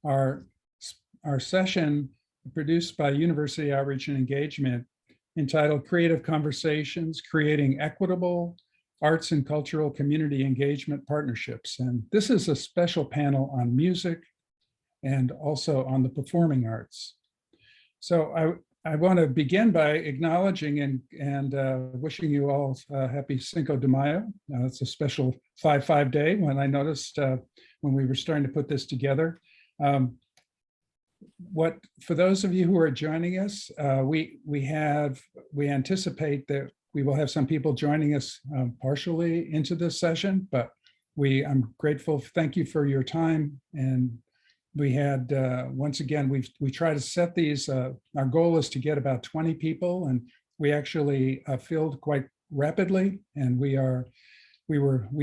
our, our session produced by University Outreach and Engagement entitled Creative Conversations, Creating Equitable Arts and Cultural Community Engagement Partnerships. And this is a special panel on music and also on the performing arts. So I want to begin by acknowledging and wishing you all happy Cinco de Mayo. It's a special 5-5 day when I noticed when we were starting to put this together. For those of you who are joining us, we anticipate that we will have some people joining us partially into this session, but I'm grateful. Thank you for your time. And we had, once again, we try to set these, our goal is to get about 20 people, and we actually filled quite rapidly, and we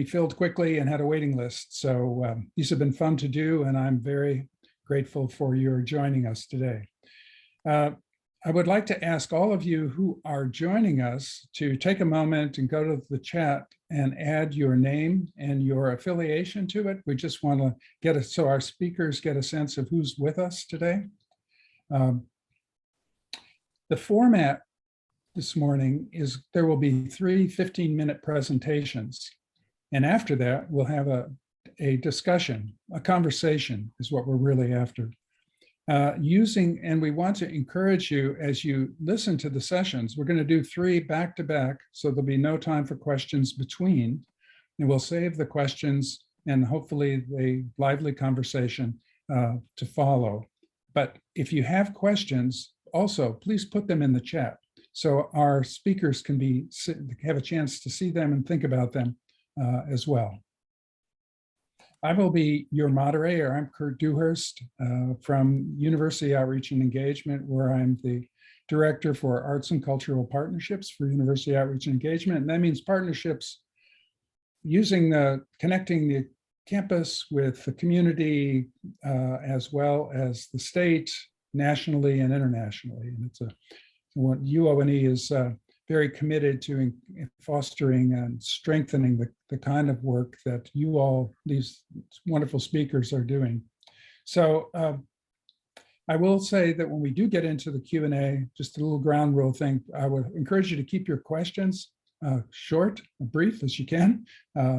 filled quickly and had a waiting list. So these have been fun to do, and I'm very grateful for your joining us today. I would like to ask all of you who are joining us to take a moment and go to the chat and add your name and your affiliation to it. We just want to get it so our speakers get a sense of who's with us today. The format this morning is there will be 3 15-minute presentations. And after that, we'll have a discussion, a conversation is what we're really after. And we want to encourage you as you listen to the sessions. We're going to do 3 back-to-back, so there'll be no time for questions between, and we'll save the questions and hopefully the lively conversation to follow. But if you have questions, also please put them in the chat so our speakers can have a chance to see them and think about them as well. I will be your moderator. I'm Kurt Dewhurst from University Outreach and Engagement, where I'm the Director for Arts and Cultural Partnerships for University Outreach and Engagement. And that means partnerships connecting the campus with the community as well as the state, nationally and internationally. And what UO&E is very committed to fostering and strengthening the kind of work that you all, these wonderful speakers, are doing. So I will say that when we do get into the Q&A, just a little ground rule thing, I would encourage you to keep your questions short, brief as you can,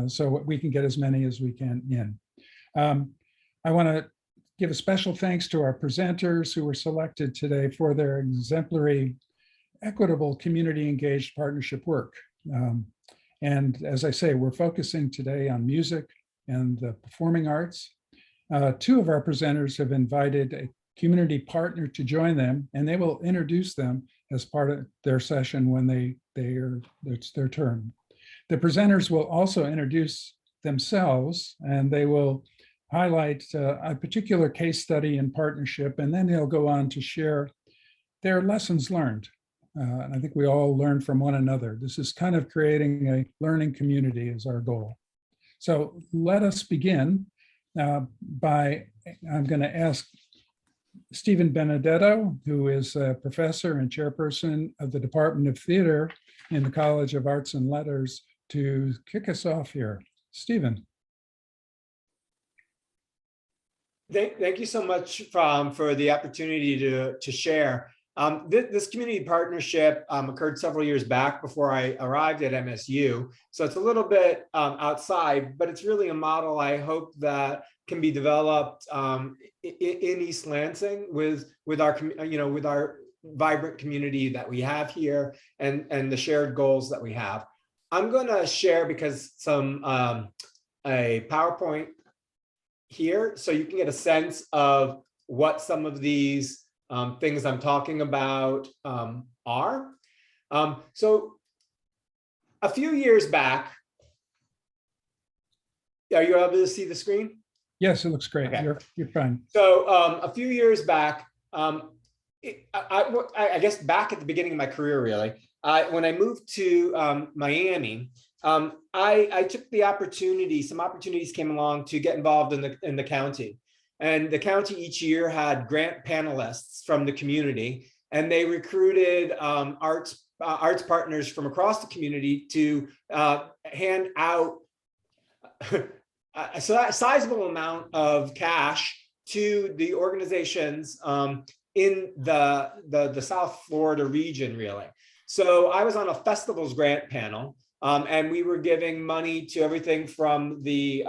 so we can get as many as we can in. I want to give a special thanks to our presenters who were selected today for their exemplary equitable community engaged partnership work. And as I say, we're focusing today on music and the performing arts. 2 of our presenters have invited a community partner to join them, and they will introduce them as part of their session when it's their turn. The presenters will also introduce themselves, and they will highlight a particular case study in partnership, and then they'll go on to share their lessons learned. And I think we all learn from one another. This is kind of creating a learning community is our goal. So let us begin I'm going to ask Stephen Benedetto, who is a professor and chairperson of the Department of Theater in the College of Arts and Letters, to kick us off here. Stephen. Thank you so much for the opportunity to share. This community partnership occurred several years back before I arrived at MSU. So it's a little bit outside, but it's really a model I hope that can be developed in East Lansing with our vibrant community that we have here and the shared goals that we have. I'm going to share because a PowerPoint here, so you can get a sense of what some of these things I'm talking about are. So a few years back, are you able to see the screen? Yes, it looks great. Okay. You're fine. So a few years back, I guess back at the beginning of my career, really, when I moved to Miami, I took the opportunity, some opportunities came along to get involved in the county. And the county each year had grant panelists from the community, and they recruited arts partners from across the community to hand out a sizable amount of cash to the organizations in the South Florida region, really. So I was on a festivals grant panel, and we were giving money to everything from the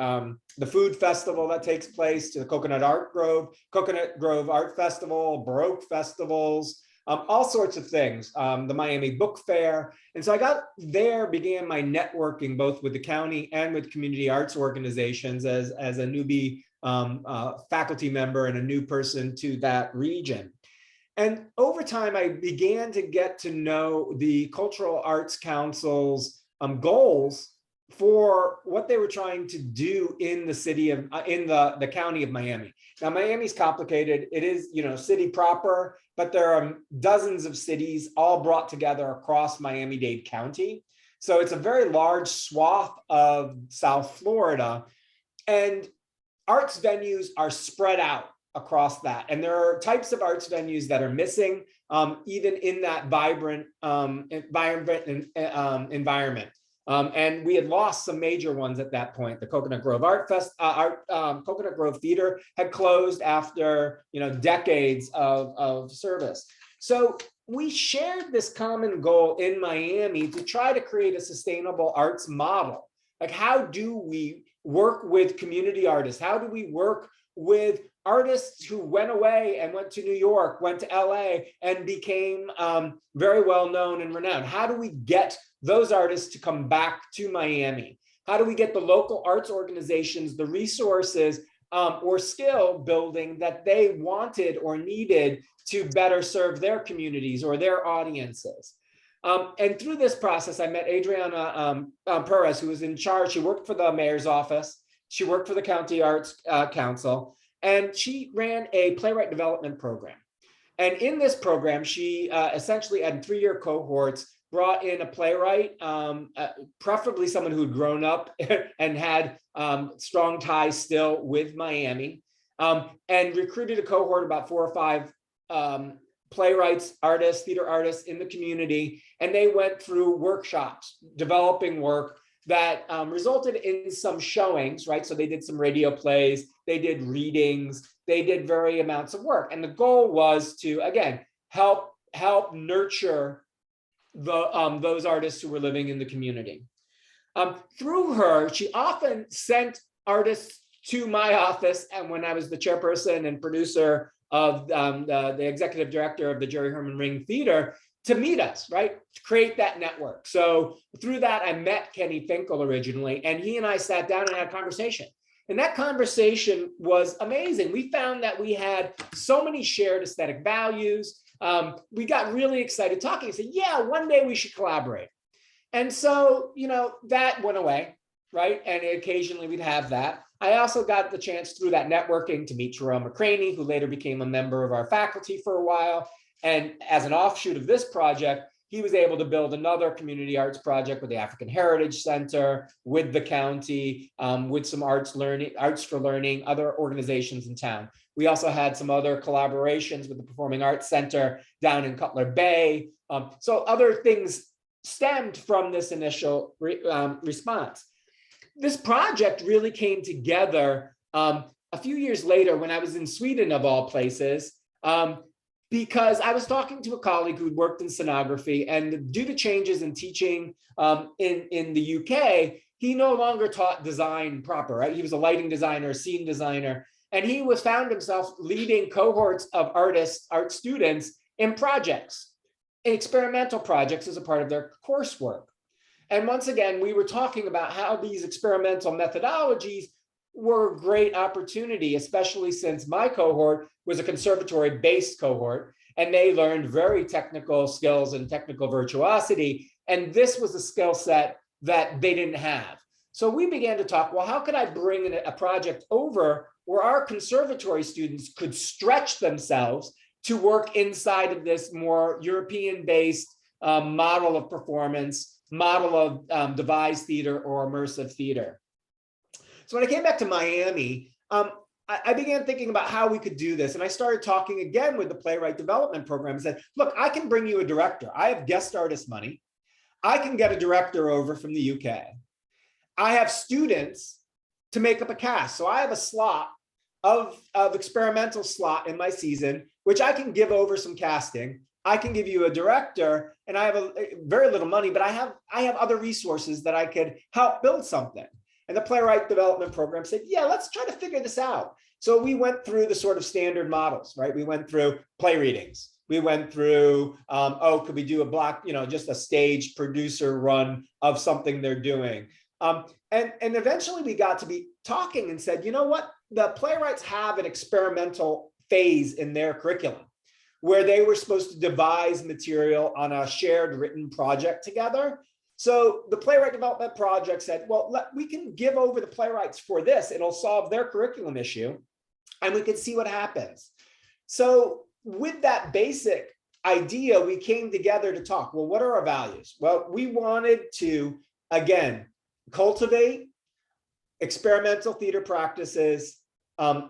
food festival that takes place to the Coconut Grove Art Festival, Baroque festivals, all sorts of things, the Miami Book Fair. And so I began my networking both with the county and with community arts organizations as a newbie faculty member and a new person to that region. And over time, I began to get to know the Cultural Arts Council's goals for what they were trying to do in the city of, in the county of Miami. Now, Miami's complicated. It is, city proper, but there are dozens of cities all brought together across Miami-Dade County. So it's a very large swath of South Florida, and arts venues are spread out across that. And there are types of arts venues that are missing, even in that vibrant environment. And we had lost some major ones at that point. The Coconut Grove Coconut Grove Theater had closed after decades of service. So we shared this common goal in Miami to try to create a sustainable arts model. Like, how do we work with community artists? How do we work with artists who went away and went to New York, went to LA, and became very well known and renowned? How do we get those artists to come back to Miami? How do we get the local arts organizations the resources or skill building that they wanted or needed to better serve their communities or their audiences? And through this process, I met Adriana Perez, who was in charge. She worked for the mayor's office. She worked for the County Arts Council, and she ran a playwright development program. And in this program, she essentially had 3-year cohorts, brought in a playwright, preferably someone who had grown up and had strong ties still with Miami, and recruited a cohort, about 4 or 5 playwrights, artists, theater artists in the community. And they went through workshops, developing work that resulted in some showings, right? So they did some radio plays, they did readings, they did various amounts of work. And the goal was to, again, help nurture those artists who were living in the community. Through her, she often sent artists to my office, and when I was the chairperson and producer of the executive director of the Jerry Herman Ring Theater, to meet us, right? To create that network. So through that, I met Kenny Finkel originally, and he and I sat down and had a conversation. And that conversation was amazing. We found that we had so many shared aesthetic values. We got really excited talking and said, yeah, one day we should collaborate. And so, that went away, right? And occasionally we'd have that. I also got the chance through that networking to meet Jerome McCraney, who later became a member of our faculty for a while. And as an offshoot of this project, he was able to build another community arts project with the African Heritage Center, with the county, with some arts for learning, other organizations in town. We also had some other collaborations with the Performing Arts Center down in Cutler Bay. So other things stemmed from this initial response. This project really came together a few years later when I was in Sweden, of all places, because I was talking to a colleague who worked in scenography, and due to changes in teaching in the UK, he no longer taught design proper, right? He was a lighting designer, scene designer, and he found himself leading cohorts of art students in projects, experimental projects as a part of their coursework. And once again, we were talking about how these experimental methodologies were a great opportunity, especially since my cohort was a conservatory-based cohort, and they learned very technical skills and technical virtuosity. And this was a skill set that they didn't have. So we began to talk, well, how could I bring in a project over where our conservatory students could stretch themselves to work inside of this more European-based model of performance, model of devised theater or immersive theater. So when I came back to Miami, I began thinking about how we could do this. And I started talking again with the Playwright Development Program and said, look, I can bring you a director. I have guest artist money. I can get a director over from the UK. I have students to make up a cast. So I have a slot of experimental slot in my season, which I can give over some casting. I can give you a director, and I have a very little money, but I have other resources that I could help build something. And the Playwright Development Program said, yeah, let's try to figure this out. So we went through the sort of standard models, right? We went through play readings. We went through, could we do a block, just a stage producer run of something they're doing. And eventually we got to be talking and said, you know what? The playwrights have an experimental phase in their curriculum where they were supposed to devise material on a shared written project together. So the Playwright Development Project said, well, we can give over the playwrights for this. It'll solve their curriculum issue, and we could see what happens. So with that basic idea, we came together to talk, well, what are our values? Well, we wanted to, again, cultivate experimental theater practices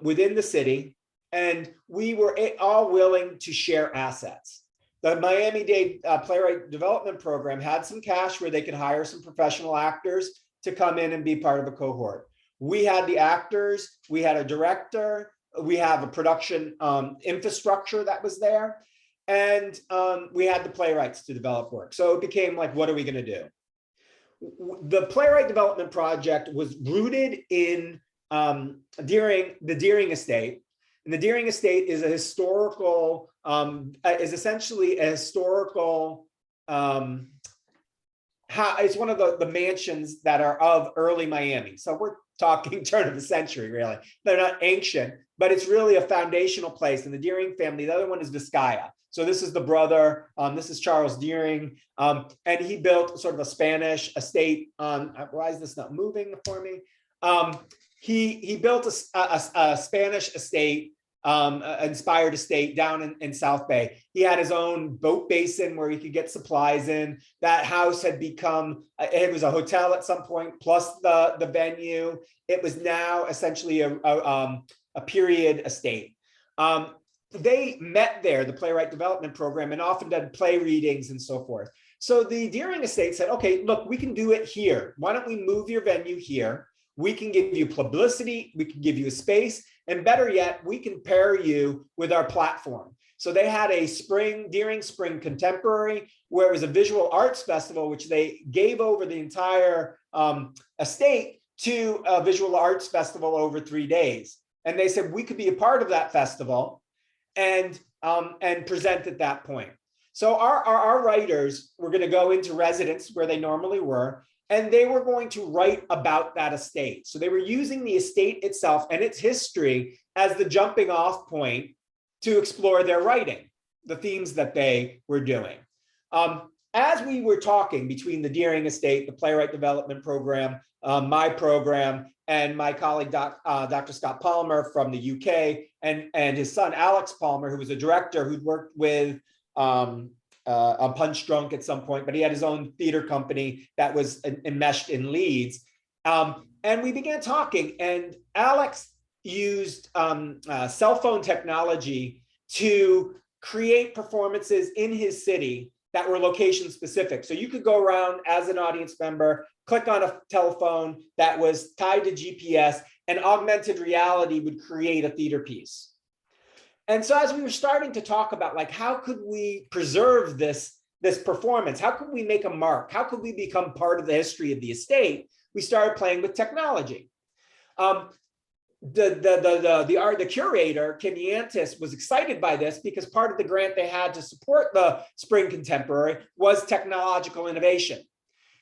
within the city, and we were all willing to share assets. The Miami-Dade Playwright Development Program had some cash where they could hire some professional actors to come in and be part of a cohort. We had the actors, we had a director, we have a production infrastructure that was there, and we had the playwrights to develop work. So it became like, what are we going to do? The Playwright Development Project was rooted in the Deering Estate. And the Deering Estate is a historical, essentially a historical, it's one of the mansions that are of early Miami. So we're talking turn of the century, really. They're not ancient, but it's really a foundational place. And the Deering family, the other one is Vizcaya. So this is the brother, this is Charles Deering, and he built sort of a Spanish estate on, why is this not moving for me? He built a Spanish estate, inspired estate down in South Bay. He had his own boat basin where he could get supplies in. That house had become, it was a hotel at some point, plus the venue. It was now essentially a period estate. They met there, the Playwright Development Program, and often did play readings and so forth. So the Deering Estate said, okay, look, we can do it here. Why don't we move your venue here? We can give you publicity, we can give you a space, and better yet, we can pair you with our platform. So they had a Deering Spring Contemporary, where it was a visual arts festival, which they gave over the entire estate to a visual arts festival over 3 days. And they said we could be a part of that festival and present at that point. So our writers were going to go into residence where they normally were, and they were going to write about that estate. So they were using the estate itself and its history as the jumping off point to explore their writing, the themes that they were doing. As we were talking between the Deering Estate, the Playwright Development Program, my program, and my colleague, Dr. Scott Palmer from the UK, and his son, Alex Palmer, who was a director who'd worked with on Punch Drunk at some point, but he had his own theater company that was enmeshed in Leeds. And we began talking, and Alex used cell phone technology to create performances in his city that were location specific. So you could go around as an audience member, click on a telephone that was tied to GPS, and augmented reality would create a theater piece. And so as we were starting to talk about, like, how could we preserve this performance? How could we make a mark? How could we become part of the history of the estate? We started playing with technology. The curator, Kim Yantis, was excited by this because part of the grant they had to support the Spring Contemporary was technological innovation.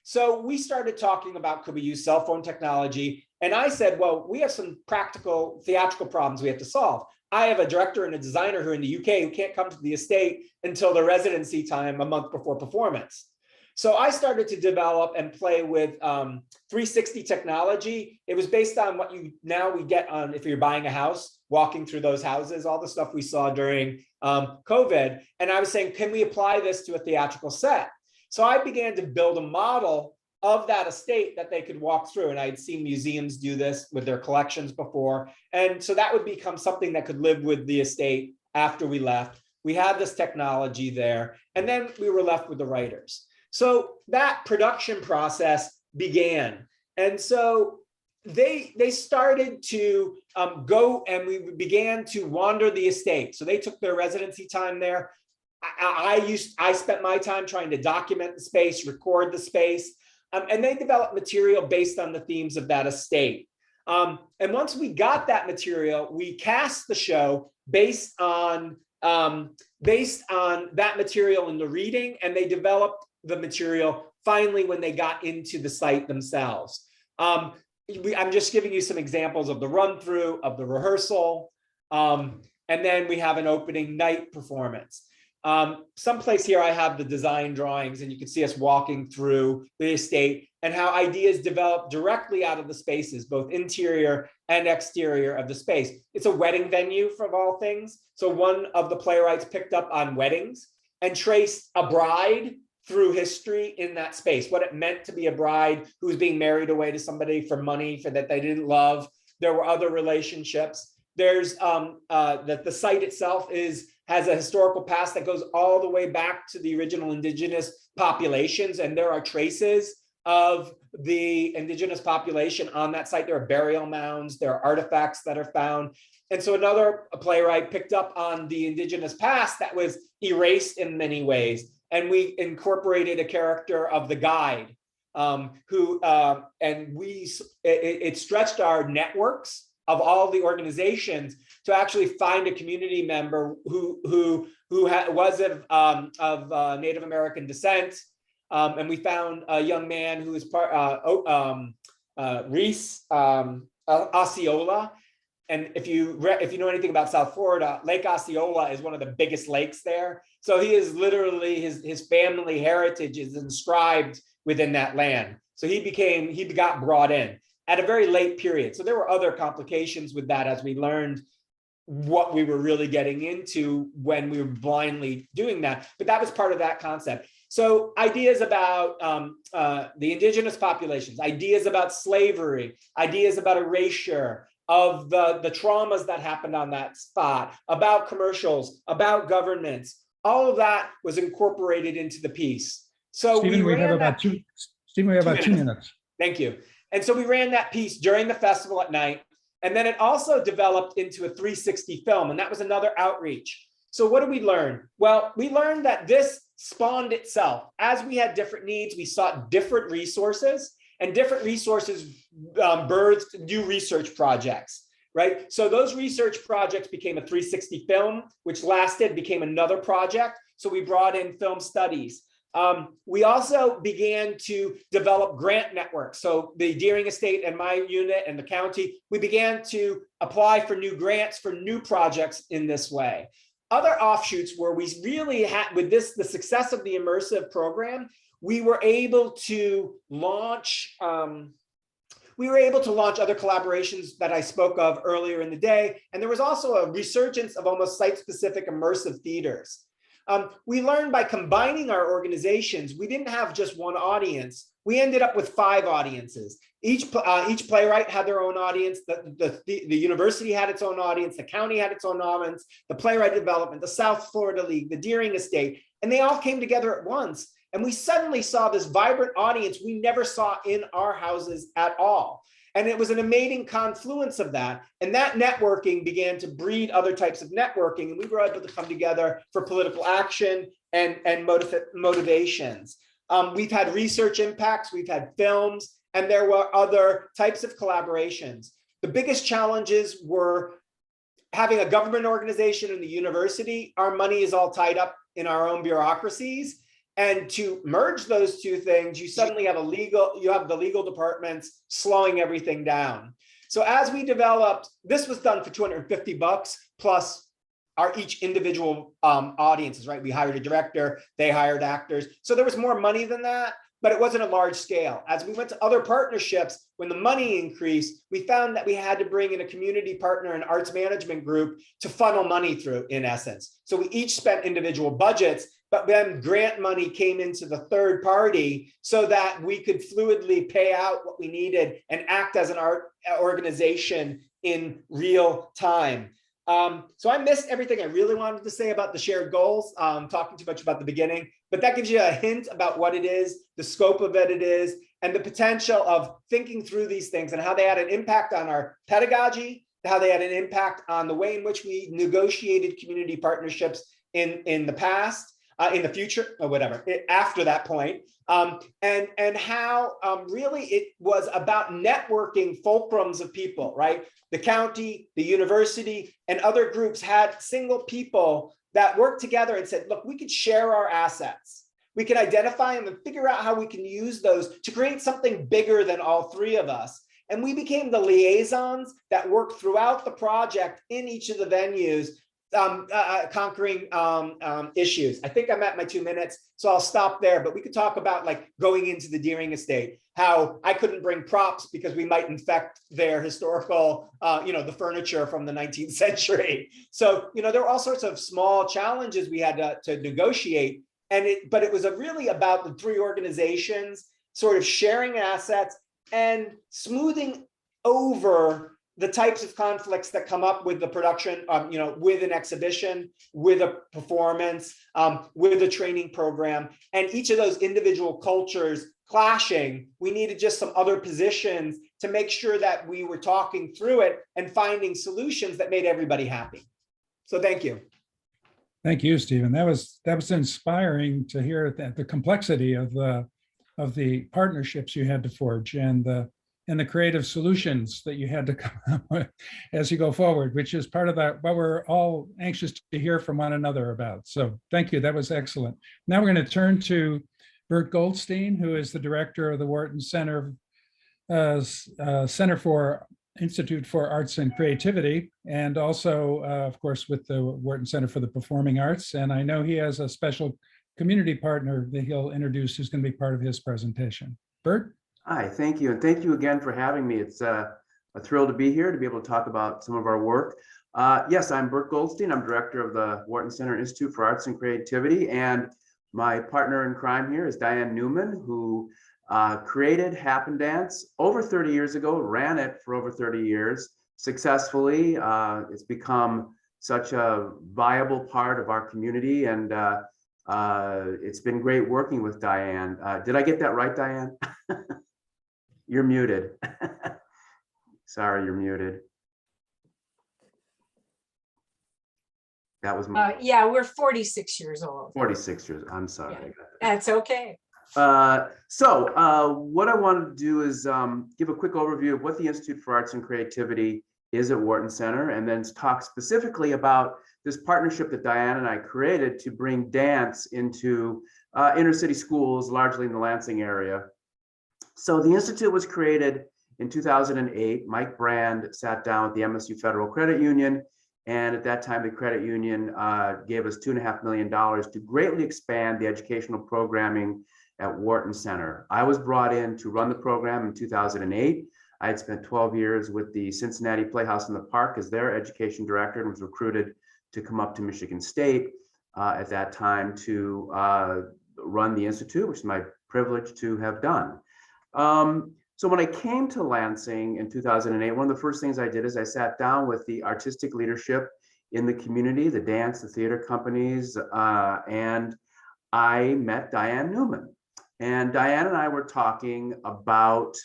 So we started talking about, could we use cell phone technology? And I said, well, we have some practical theatrical problems we have to solve. I have a director and a designer who are in the UK who can't come to the estate until the residency time a month before performance. So I started to develop and play with 360 technology. It was based on what we get on if you're buying a house, walking through those houses, all the stuff we saw during COVID. And I was saying, can we apply this to a theatrical set? So I began to build a model of that estate that they could walk through. And I'd seen museums do this with their collections before. And so that would become something that could live with the estate after we left. We had this technology there, and then we were left with the writers. So that production process began. And so they started to go, and we began to wander the estate. So they took their residency time there. I spent my time trying to document the space, record the space, and they developed material based on the themes of that estate. And once we got that material, we cast the show based on that material in the reading, and they developed the material finally when they got into the site themselves. I'm just giving you some examples of the run through, of the rehearsal, and then we have an opening night performance. Someplace here I have the design drawings, and you can see us walking through the estate and how ideas develop directly out of the spaces, both interior and exterior of the space. It's a wedding venue, for all things. So one of the playwrights picked up on weddings and traced a bride through history in that space, what it meant to be a bride who was being married away to somebody for money that they didn't love. There were other relationships. There's that the site itself has a historical past that goes all the way back to the original indigenous populations, and there are traces of the indigenous population on that site. There are burial mounds, there are artifacts that are found. And so another playwright picked up on the indigenous past that was erased in many ways. And we incorporated a character of the guide it stretched our networks of all the organizations to actually find a community member who was of Native American descent. And we found a young man who is Reese Osceola. And if you know anything about South Florida, Lake Osceola is one of the biggest lakes there. So he is literally, his family heritage is inscribed within that land. So he got brought in at a very late period. So there were other complications with that as we learned what we were really getting into when we were blindly doing that. But that was part of that concept. So ideas about the indigenous populations, ideas about slavery, ideas about erasure, of the traumas that happened on that spot, about commercials, about governments, all of that was incorporated into the piece. So Stephen, we have about 2 minutes. Thank you. And so we ran that piece during the festival at night, and then it also developed into a 360 film, and that was another outreach. So what did we learn? Well, we learned that this spawned itself. As we had different needs, we sought different resources, and different resources birthed new research projects, right? So those research projects became a 360 film, which became another project. So we brought in film studies. We also began to develop grant networks. So the Deering Estate and my unit and the county, we began to apply for new grants for new projects in this way. Other offshoots where we really had, with the success of the immersive program, we were able to launch other collaborations that I spoke of earlier in the day. And there was also a resurgence of almost site-specific immersive theaters. We learned by combining our organizations, we didn't have just one audience. We ended up with 5 audiences. Each playwright had their own audience. The university had its own audience. The county had its own audience. The Playwright Development, the South Florida League, the Deering Estate, and they all came together at once. And we suddenly saw this vibrant audience we never saw in our houses at all. And it was an amazing confluence of that. And that networking began to breed other types of networking. And we were able to come together for political action and motivations. We've had research impacts, we've had films, and there were other types of collaborations. The biggest challenges were having a government organization and the university. Our money is all tied up in our own bureaucracies. And to merge those two things, you suddenly have the legal departments slowing everything down. So as we developed, this was done for $250 plus our each individual audiences, right? We hired a director, they hired actors. So there was more money than that, but it wasn't a large scale. As we went to other partnerships, when the money increased, we found that we had to bring in a community partner and arts management group to funnel money through, in essence. So we each spent individual budgets, but then grant money came into the third party so that we could fluidly pay out what we needed and act as an art organization in real time. So I missed everything I really wanted to say about the shared goals, talking too much about the beginning, but that gives you a hint about what it is, the scope of it is, and the potential of thinking through these things and how they had an impact on our pedagogy, how they had an impact on the way in which we negotiated community partnerships in the past, in the future, or whatever, after that point, and how really it was about networking fulcrums of people, right? The county, the university, and other groups had single people that worked together and said, look, we could share our assets. We can identify them and figure out how we can use those to create something bigger than all three of us. And we became the liaisons that worked throughout the project in each of the venues, conquering issues. I think I'm at my 2 minutes, so I'll stop there, but we could talk about like going into the Deering estate, how I couldn't bring props because we might infect their historical, the furniture from the 19th century. So, there were all sorts of small challenges we had to negotiate. But it was really about the three organizations sort of sharing assets and smoothing over the types of conflicts that come up with the production, with an exhibition, with a performance, with a training program, and each of those individual cultures clashing. We needed just some other positions to make sure that we were talking through it and finding solutions that made everybody happy. So thank you. Thank you, Stephen. That was inspiring to hear that the complexity of the partnerships you had to forge and the creative solutions that you had to come up with as you go forward, which is part of that, what we're all anxious to hear from one another about. So thank you, that was excellent. Now we're going to turn to Bert Goldstein, who is the director of the Wharton Center for Institute for Arts and Creativity, and also, of course, with the Wharton Center for the Performing Arts. And I know he has a special community partner that he'll introduce who's going to be part of his presentation. Bert? Hi, thank you. And thank you again for having me. It's a thrill to be here to be able to talk about some of our work. Yes, I'm Bert Goldstein. I'm director of the Wharton Center Institute for Arts and Creativity. And my partner in crime here is Diane Newman, who created Happen Dance over 30 years ago, ran it for over 30 years successfully. It's become such a viable part of our community, and it's been great working with Diane. Did I get that right, Diane? You're muted. Sorry, you're muted. That was my yeah, we're 46 years old. 46 years. I'm sorry. Yeah, that's okay. So what I wanted to do is give a quick overview of what the Institute for Arts and Creativity is at Wharton Center, and then talk specifically about this partnership that Diane and I created to bring dance into inner city schools, largely in the Lansing area. So the Institute was created in 2008. Mike Brand sat down with the MSU Federal Credit Union, and at that time, the credit union gave us $2.5 million to greatly expand the educational programming at Wharton Center. I was brought in to run the program in 2008. I had spent 12 years with the Cincinnati Playhouse in the Park as their education director, and was recruited to come up to Michigan State at that time to run the Institute, which is my privilege to have done. So when I came to Lansing in 2008, one of the first things I did is I sat down with the artistic leadership in the community, the dance, the theater companies, and I met Diane Newman. And Diane and I were talking about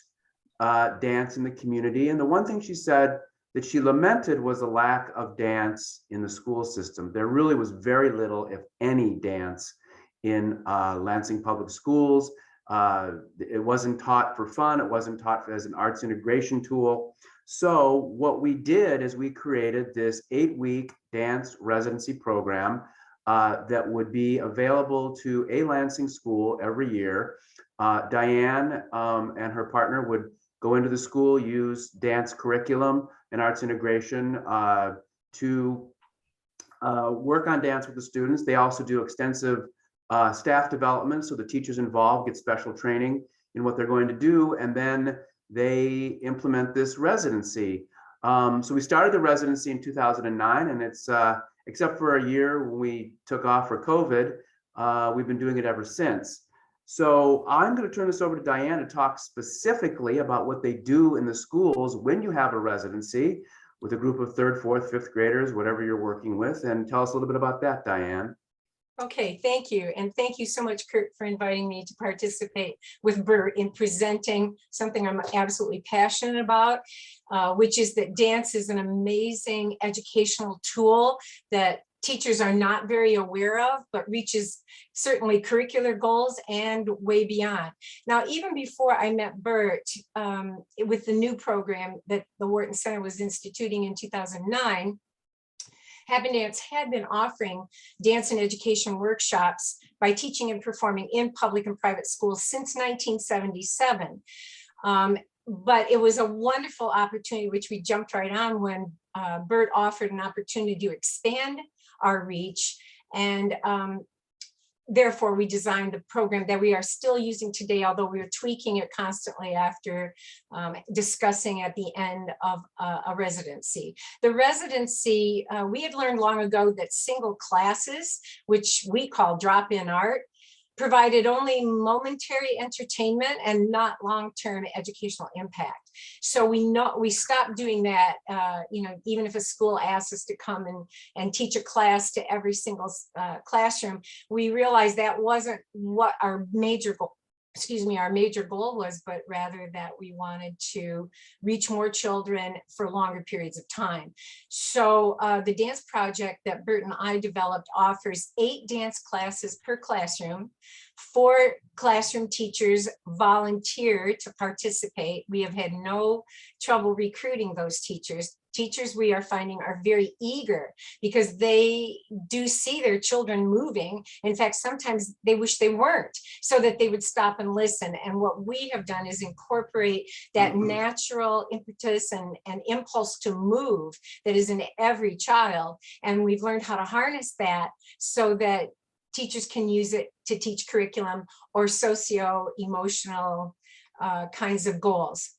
dance in the community. And the one thing she said that she lamented was the lack of dance in the school system. There really was very little, if any, dance in Lansing public schools. It wasn't taught for fun. It wasn't taught as an arts integration tool. So what we did is we created this 8-week dance residency program that would be available to a Lansing school every year. Diane and her partner would go into the school, use dance curriculum and arts integration to work on dance with the students. They also do extensive staff development, so the teachers involved get special training in what they're going to do, and then they implement this residency. So we started the residency in 2009, and it's except for a year when we took off for COVID, we've been doing it ever since. So I'm going to turn this over to Diane to talk specifically about what they do in the schools when you have a residency, with a group of third, fourth, fifth graders, whatever you're working with. And tell us a little bit about that, Diane. Okay, thank you. And thank you so much, Kurt, for inviting me to participate with Bert in presenting something I'm absolutely passionate about, which is that dance is an amazing educational tool that teachers are not very aware of, but reaches certainly curricular goals and way beyond. Now, even before I met Bert, with the new program that the Wharton Center was instituting in 2009, Happen Dance had been offering dance and education workshops by teaching and performing in public and private schools since 1977. But it was a wonderful opportunity, which we jumped right on when Bert offered an opportunity to expand our reach. And therefore, we designed the program that we are still using today, although we're tweaking it constantly after discussing at the end of a residency. The residency, we had learned long ago that single classes, which we call drop-in art, provided only momentary entertainment and not long-term educational impact. So we stopped doing that. Even if a school asks us to come and teach a class to every single classroom, we realized that wasn't what our major goal was, but rather that we wanted to reach more children for longer periods of time. So the dance project that Bert and I developed offers 8 dance classes per classroom. 4 classroom teachers volunteer to participate. We have had no trouble recruiting those teachers. Teachers, we are finding, are very eager because they do see their children moving. In fact, sometimes they wish they weren't, so that they would stop and listen. And what we have done is incorporate that natural impetus and impulse to move that is in every child. And we've learned how to harness that so that teachers can use it to teach curriculum or socio-emotional kinds of goals.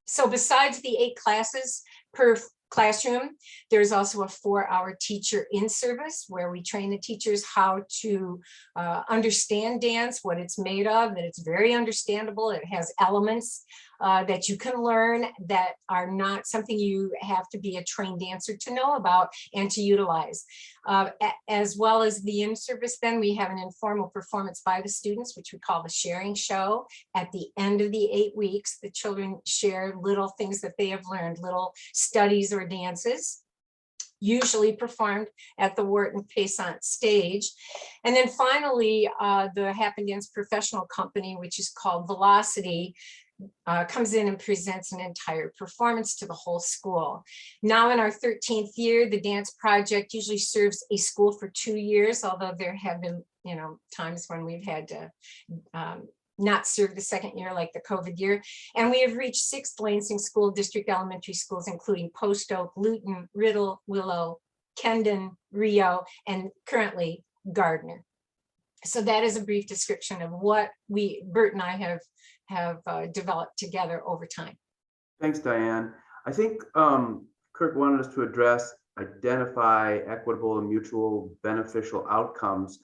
So besides the 8 classes per classroom, there's also a 4-hour teacher in service where we train the teachers how to understand dance, what it's made of, that it's very understandable. It has elements that you can learn that are not something you have to be a trained dancer to know about and to utilize. As well as the in-service, then we have an informal performance by the students, which we call the sharing show. At the end of the 8 weeks, the children share little things that they have learned, little studies or dances, usually performed at the Wharton Paysant stage. And then finally, the Happen Dance professional company, which is called Velocity, comes in and presents an entire performance to the whole school. Now in our 13th year, the dance project usually serves a school for 2 years, although there have been, times when we've had to not serve the second year, like the COVID year. And we have reached 6 Lansing School District elementary schools, including Post Oak, Luton, Riddle, Willow, Kendon, Rio, and currently Gardner. So that is a brief description of what Bert and I have developed together over time. Thanks, Diane. I think Kirk wanted us to address identify equitable and mutual beneficial outcomes.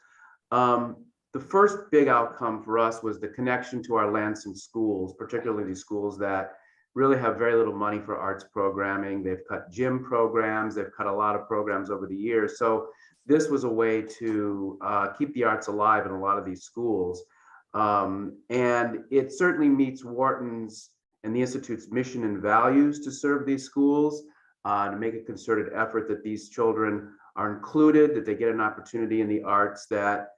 The first big outcome for us was the connection to our Lansing schools, particularly these schools that really have very little money for arts programming. They've cut gym programs, they've cut a lot of programs over the years. So this was a way to keep the arts alive in a lot of these schools. And it certainly meets Wharton's and the Institute's mission and values to serve these schools, to make a concerted effort that these children are included, that they get an opportunity in the arts that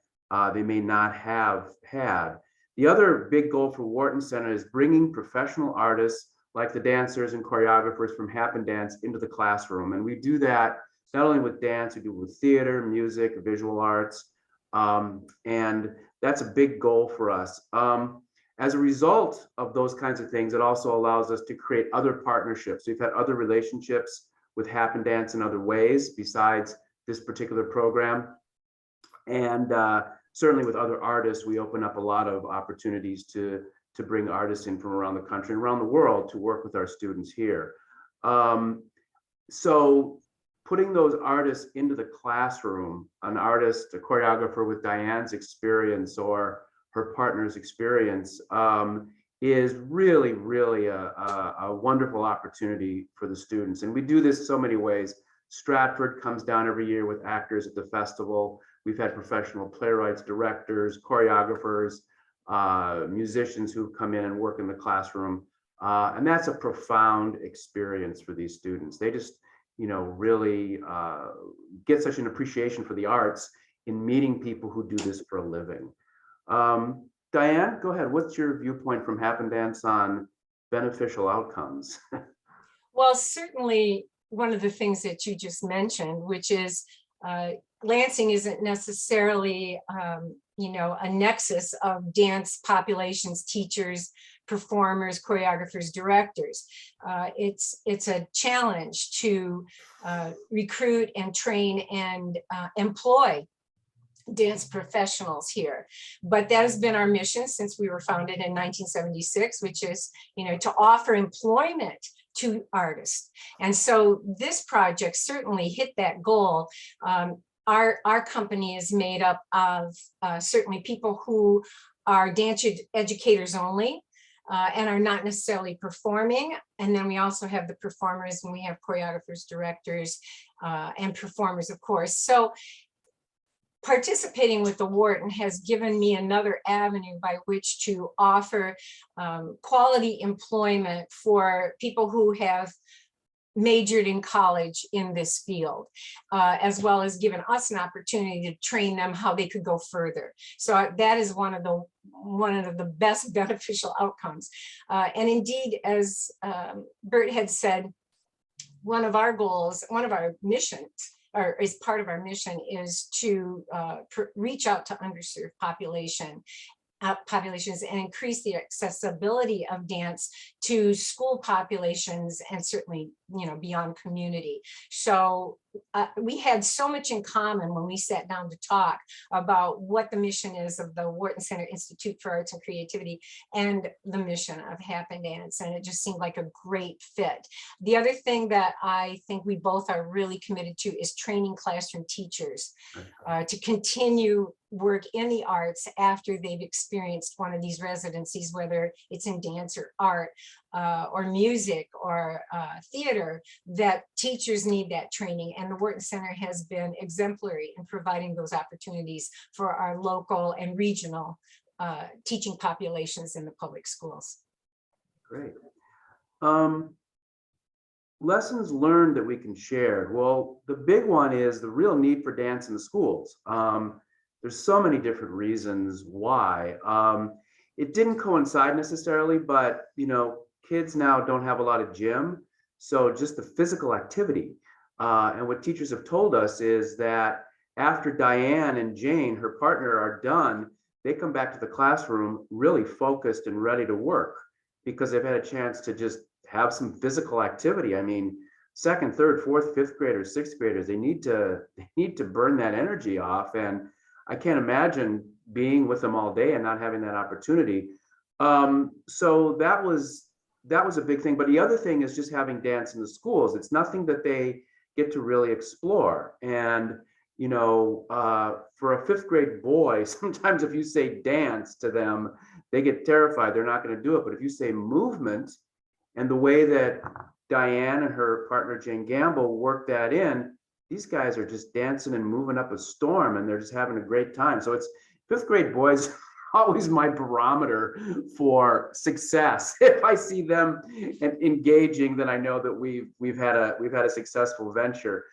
they may not have had. The other big goal for Wharton Center is bringing professional artists like the dancers and choreographers from Happen Dance into the classroom. And we do that not only with dance, we do it with theater, music, visual arts, and that's a big goal for us. As a result of those kinds of things, it also allows us to create other partnerships. We've had other relationships with Happen Dance in other ways besides this particular program. And certainly with other artists, we open up a lot of opportunities to bring artists in from around the country and around the world to work with our students here. So putting those artists into the classroom, an artist, a choreographer with Diane's experience or her partner's experience, is really, really a wonderful opportunity for the students. And we do this so many ways. Stratford comes down every year with actors at the festival. We've had professional playwrights, directors, choreographers, musicians who come in and work in the classroom. And that's a profound experience for these students. They just, really get such an appreciation for the arts in meeting people who do this for a living. Diane, go ahead. What's your viewpoint from Happen Dance on beneficial outcomes? Well, certainly one of the things that you just mentioned, which is Lansing isn't necessarily, a nexus of dance populations, teachers, performers, choreographers, directors. It's a challenge to recruit and train and employ dance professionals here. But that has been our mission since we were founded in 1976, which is, to offer employment to artists. And so this project certainly hit that goal. Our company is made up of certainly people who are dance educators only and are not necessarily performing. And then we also have the performers, and we have choreographers, directors, and performers, of course. So participating with the Wharton has given me another avenue by which to offer quality employment for people who have majored in college in this field, as well as given us an opportunity to train them how they could go further. So that is one of the best beneficial outcomes. And indeed, as Bert had said, one of our goals, one of our missions, or is part of our mission, is to reach out to underserved populations and increase the accessibility of dance to school populations and certainly, beyond community. So we had so much in common when we sat down to talk about what the mission is of the Wharton Center Institute for Arts and Creativity and the mission of Happen Dance. And it just seemed like a great fit. The other thing that I think we both are really committed to is training classroom teachers to continue work in the arts after they've experienced one of these residencies, whether it's in dance or art or music or theater, that teachers need that training. And the Wharton Center has been exemplary in providing those opportunities for our local and regional teaching populations in the public schools. Great. Lessons learned that we can share. Well, the big one is the real need for dance in the schools. There's so many different reasons why. It didn't coincide necessarily, but kids now don't have a lot of gym. So just the physical activity. And what teachers have told us is that after Diane and Jane, her partner, are done, they come back to the classroom really focused and ready to work because they've had a chance to just have some physical activity. I mean, second, third, fourth, fifth graders, sixth graders, they need to burn that energy off. And I can't imagine being with them all day and not having that opportunity. So that was a big thing. But the other thing is just having dance in the schools. It's nothing that they get to really explore. And, for a fifth grade boy, sometimes if you say dance to them, they get terrified. They're not going to do it. But if you say movement, and the way that Diane and her partner, Jane Gamble, work that in, these guys are just dancing and moving up a storm, and they're just having a great time. So it's fifth grade boys always my barometer for success. If I see them engaging, then I know that we've had a successful venture.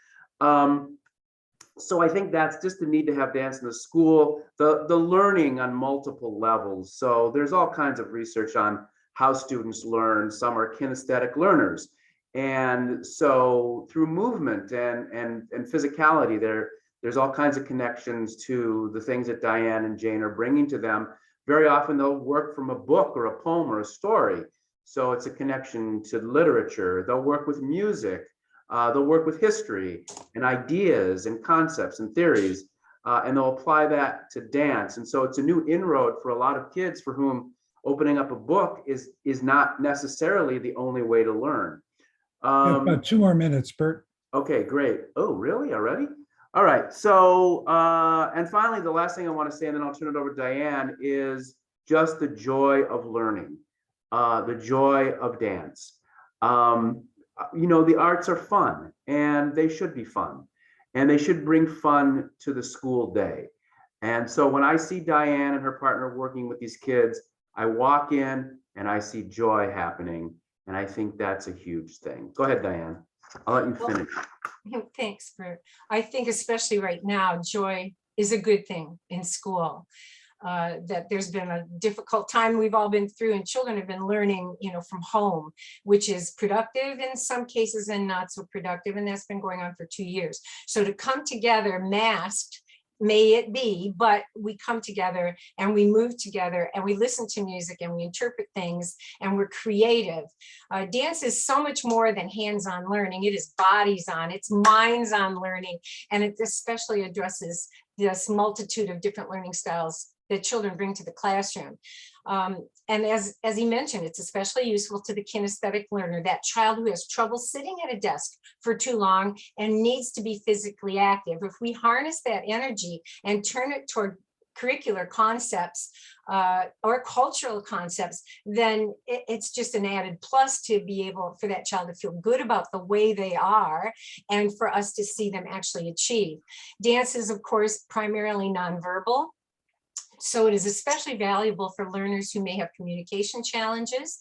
So I think that's just the need to have dance in the school, the learning on multiple levels. So there's all kinds of research on how students learn. Some are kinesthetic learners. And so through movement and physicality, there's all kinds of connections to the things that Diane and Jane are bringing to them. Very often they'll work from a book or a poem or a story. So it's a connection to literature. They'll work with music. They'll work with history and ideas and concepts and theories, and they'll apply that to dance. And so it's a new inroad for a lot of kids for whom opening up a book is not necessarily the only way to learn. About 2 more minutes, Bert. Okay, great. Oh, really? Already? All right. So, and finally, the last thing I want to say, and then I'll turn it over to Diane, is just the joy of learning. the joy of dance. The arts are fun, and they should be fun, and they should bring fun to the school day. And so when I see Diane and her partner working with these kids, I walk in and I see joy happening. And I think that's a huge thing. Go ahead, Diane. I'll let you finish. Thanks, Bert. I think especially right now, joy is a good thing in school. That there's been a difficult time we've all been through, and children have been learning, from home, which is productive in some cases and not so productive. And that's been going on for 2 years. So to come together masked, may it be, but we come together and we move together and we listen to music and we interpret things and we're creative. Dance is so much more than hands-on learning. It is bodies on, it's minds on learning. And it especially addresses this multitude of different learning styles that children bring to the classroom. And as he mentioned, it's especially useful to the kinesthetic learner, that child who has trouble sitting at a desk for too long and needs to be physically active. If we harness that energy and turn it toward curricular concepts or cultural concepts, then it's just an added plus to be able for that child to feel good about the way they are and for us to see them actually achieve. Dance is, of course, primarily nonverbal. So it is especially valuable for learners who may have communication challenges,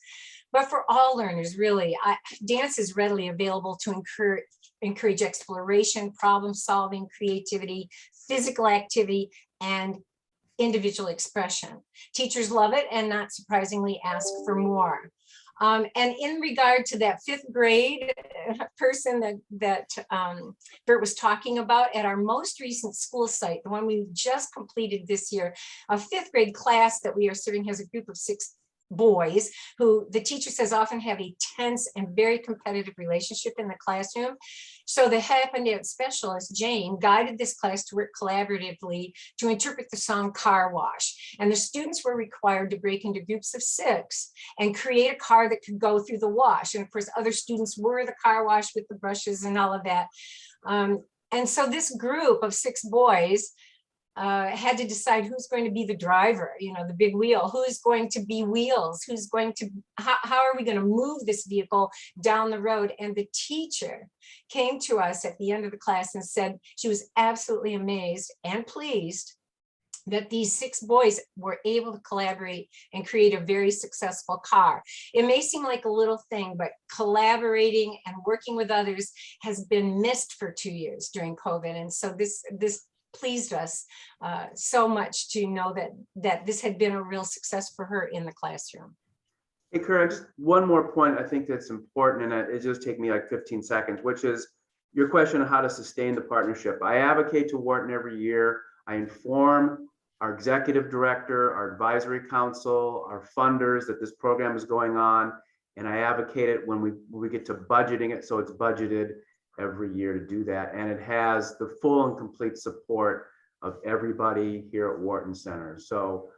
but for all learners, really. Dance is readily available to encourage exploration, problem solving, creativity, physical activity, and individual expression. Teachers love it and not surprisingly ask for more. And in regard to that 5th grade person that Bert was talking about, at our most recent school site, the one we just completed this year, a 5th grade class that we are serving has a group of 6 boys who the teacher says often have a tense and very competitive relationship in the classroom. So the Happendance specialist, Jane, guided this class to work collaboratively to interpret the song Car Wash. And the students were required to break into groups of 6 and create a car that could go through the wash. And of course, other students were the car wash with the brushes and all of that. And so this group of 6 boys had to decide who's going to be the driver, the big wheel, who's going to be wheels, who's going to, how are we going to move this vehicle down the road? And the teacher came to us at the end of the class and said she was absolutely amazed and pleased that these 6 boys were able to collaborate and create a very successful car. It may seem like a little thing, but collaborating and working with others has been missed for 2 years during COVID. And so this pleased us so much to know that this had been a real success for her in the classroom. Hey, Kara, just one more point I think that's important, and it just take me like 15 seconds, which is your question on how to sustain the partnership. I advocate to Wharton every year. I inform our executive director, our advisory council, our funders that this program is going on, and I advocate it when we get to budgeting it, so it's budgeted every year to do that. And it has the full and complete support of everybody here at Wharton Center. So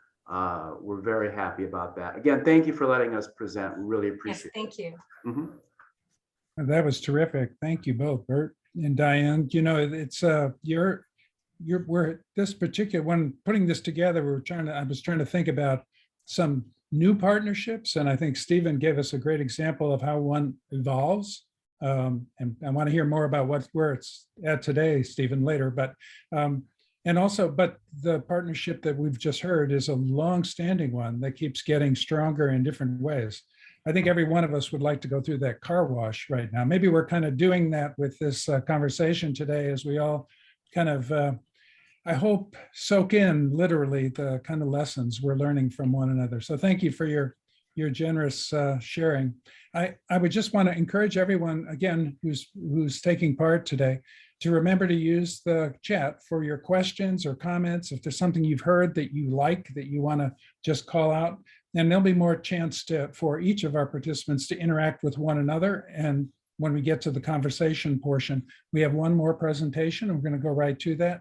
we're very happy about that. Again, thank you for letting us present. We really appreciate it. Thank you. Mm-hmm. That was terrific. Thank you both, Bert and Diane. It's we're this particular one, putting this together, I was trying to think about some new partnerships. And I think Stephen gave us a great example of how one evolves. And I want to hear more about where it's at today, Stephen, later. But the partnership that we've just heard is a long-standing one that keeps getting stronger in different ways. I think every one of us would like to go through that car wash right now. Maybe we're kind of doing that with this conversation today, as we all kind of, I hope, soak in literally the kind of lessons we're learning from one another. So thank you for your generous sharing. I would just want to encourage everyone, again, who's taking part today, to remember to use the chat for your questions or comments. If there's something you've heard that you like, that you want to just call out, then there'll be more chance for each of our participants to interact with one another. And when we get to the conversation portion, we have one more presentation. We're going to go right to that.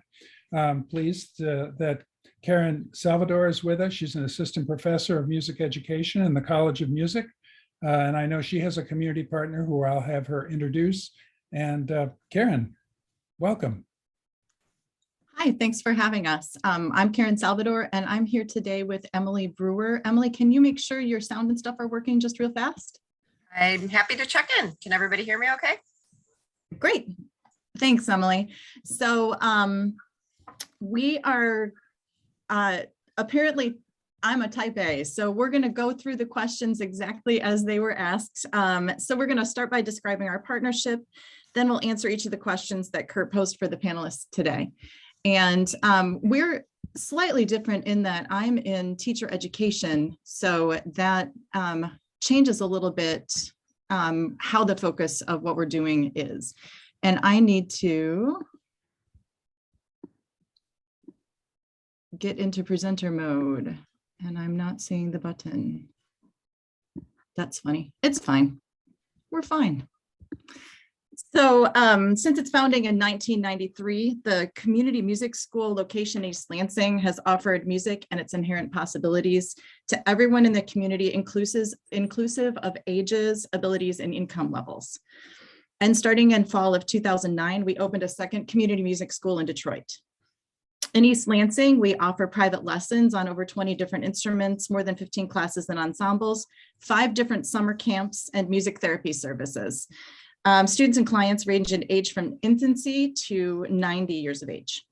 Pleased that Karen Salvador is with us. She's an assistant professor of music education in the College of Music. And I know she has a community partner who I'll have her introduce. And Karen, welcome. Hi, Hi, thanks for having us. I'm Karen Salvador, and I'm here today with Emily Brewer. Emily, can you make sure your sound and stuff are working just real fast? I'm happy to check in. Can everybody hear me okay? Great. Thanks, Emily. So we are apparently, I'm a type A, so we're going to go through the questions exactly as they were asked. So we're going to start by describing our partnership. Then we'll answer each of the questions that Kurt posed for the panelists today. And we're slightly different in that I'm in teacher education, so that changes a little bit how the focus of what we're doing is. And I need to get into presenter mode, and I'm not seeing the button. That's funny. It's fine. We're fine. So since its founding in 1993, the Community Music School location in East Lansing has offered music and its inherent possibilities to everyone in the community, inclusive of ages, abilities, and income levels. And starting in fall of 2009, we opened a second community music school in Detroit. In East Lansing, we offer private lessons on over 20 different instruments, more than 15 classes and ensembles, 5 different summer camps, and music therapy services. Students and clients range in age from infancy to 90 years of age.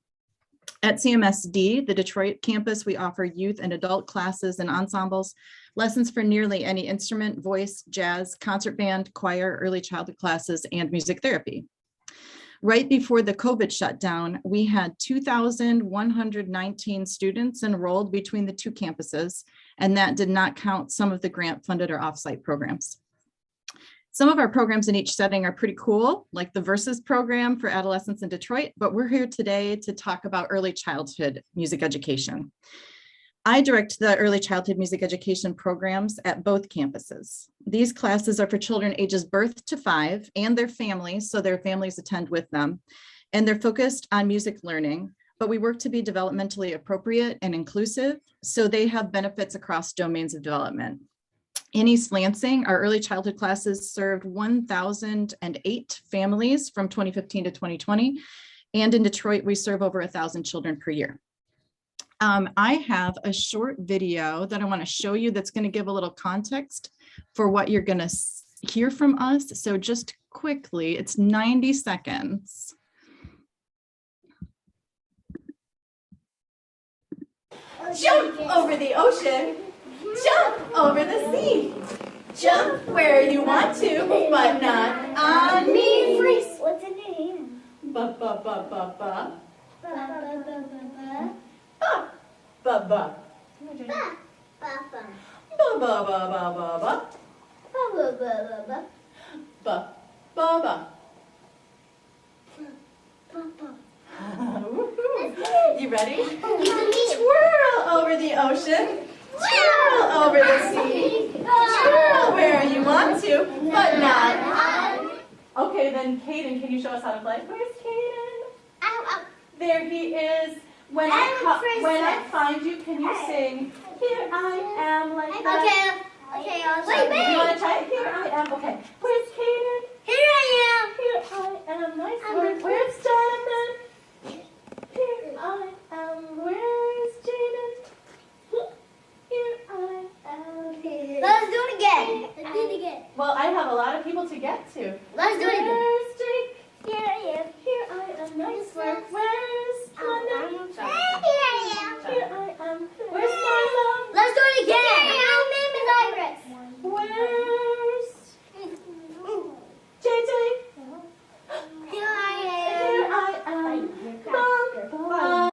At CMSD, the Detroit campus, we offer youth and adult classes and ensembles, lessons for nearly any instrument, voice, jazz, concert band, choir, early childhood classes, and music therapy. Right before the COVID shutdown, we had 2,119 students enrolled between the 2 campuses, and that did not count some of the grant-funded or offsite programs. Some of our programs in each setting are pretty cool, like the Versus program for adolescents in Detroit, but we're here today to talk about early childhood music education. I direct the early childhood music education programs at both campuses. These classes are for children ages birth to 5 and their families, so their families attend with them, and they're focused on music learning, but we work to be developmentally appropriate and inclusive, so they have benefits across domains of development. In East Lansing, our early childhood classes served 1,008 families from 2015 to 2020. And in Detroit, we serve over 1,000 children per year. I have a short video that I want to show you that's going to give a little context for what you're going to hear from us. So just quickly, it's 90 seconds. Jump over the ocean. Jump over the sea. Jump where you want to, but not on me. Freeze. What's in your hand? Ba ba ba ba ba. Ba ba ba ba ba. Ba ba ba. Ba ba ba. Ba ba ba ba ba ba. Ba ba ba ba ba. Ba ba ba. Ba ba. You ready? Twirl over the ocean. Twirl over the sea. Twirl where you want to, but not on. Okay, then Caden, can you show us how to play? Where's Caden? There he is. When I find you, can you sing? Here I am like that. Okay, I'll Wait, you want to try it? Here I am. Okay. Where's Caden? Here I am. Here I am. Nice work. Where's Jonathan? Here I am. Where's Jaden? Here I am. Let's do it again. Let's do it again. Well, I have a lot of people to get to. Let's do it again. Where's Jake? Here I am. Here I am. Nice work. Where's London? Here I am. Here I am. Where's Marla? Let's do it again. My name is Iris. Where's JJ? Here I Here I am. Bum.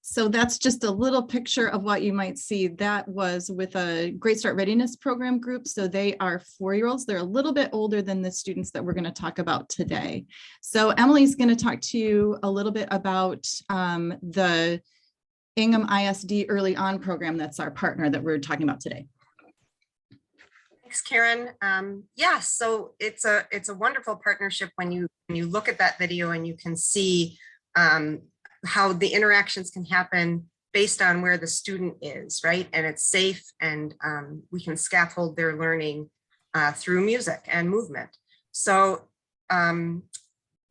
So that's just a little picture of what you might see. That was with a Great Start Readiness Program group. So they are 4-year-olds. They're a little bit older than the students that we're going to talk about today. So Emily's going to talk to you a little bit about the Ingham ISD Early On program. That's our partner that we're talking about today. Thanks, Karen. Yeah, so it's a wonderful partnership when you look at that video and you can see how the interactions can happen based on where the student is, right? And it's safe, and we can scaffold their learning through music and movement. So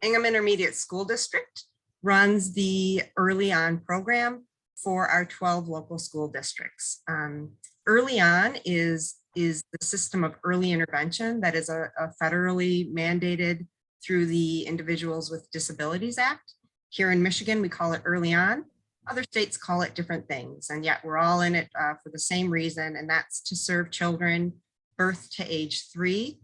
Ingham Intermediate School District runs the Early On program for our 12 local school districts. Early On is the system of early intervention that is a federally mandated through the Individuals with Disabilities Act. Here in Michigan, we call it Early On. Other states call it different things, and yet we're all in it for the same reason, and that's to serve children birth to age 3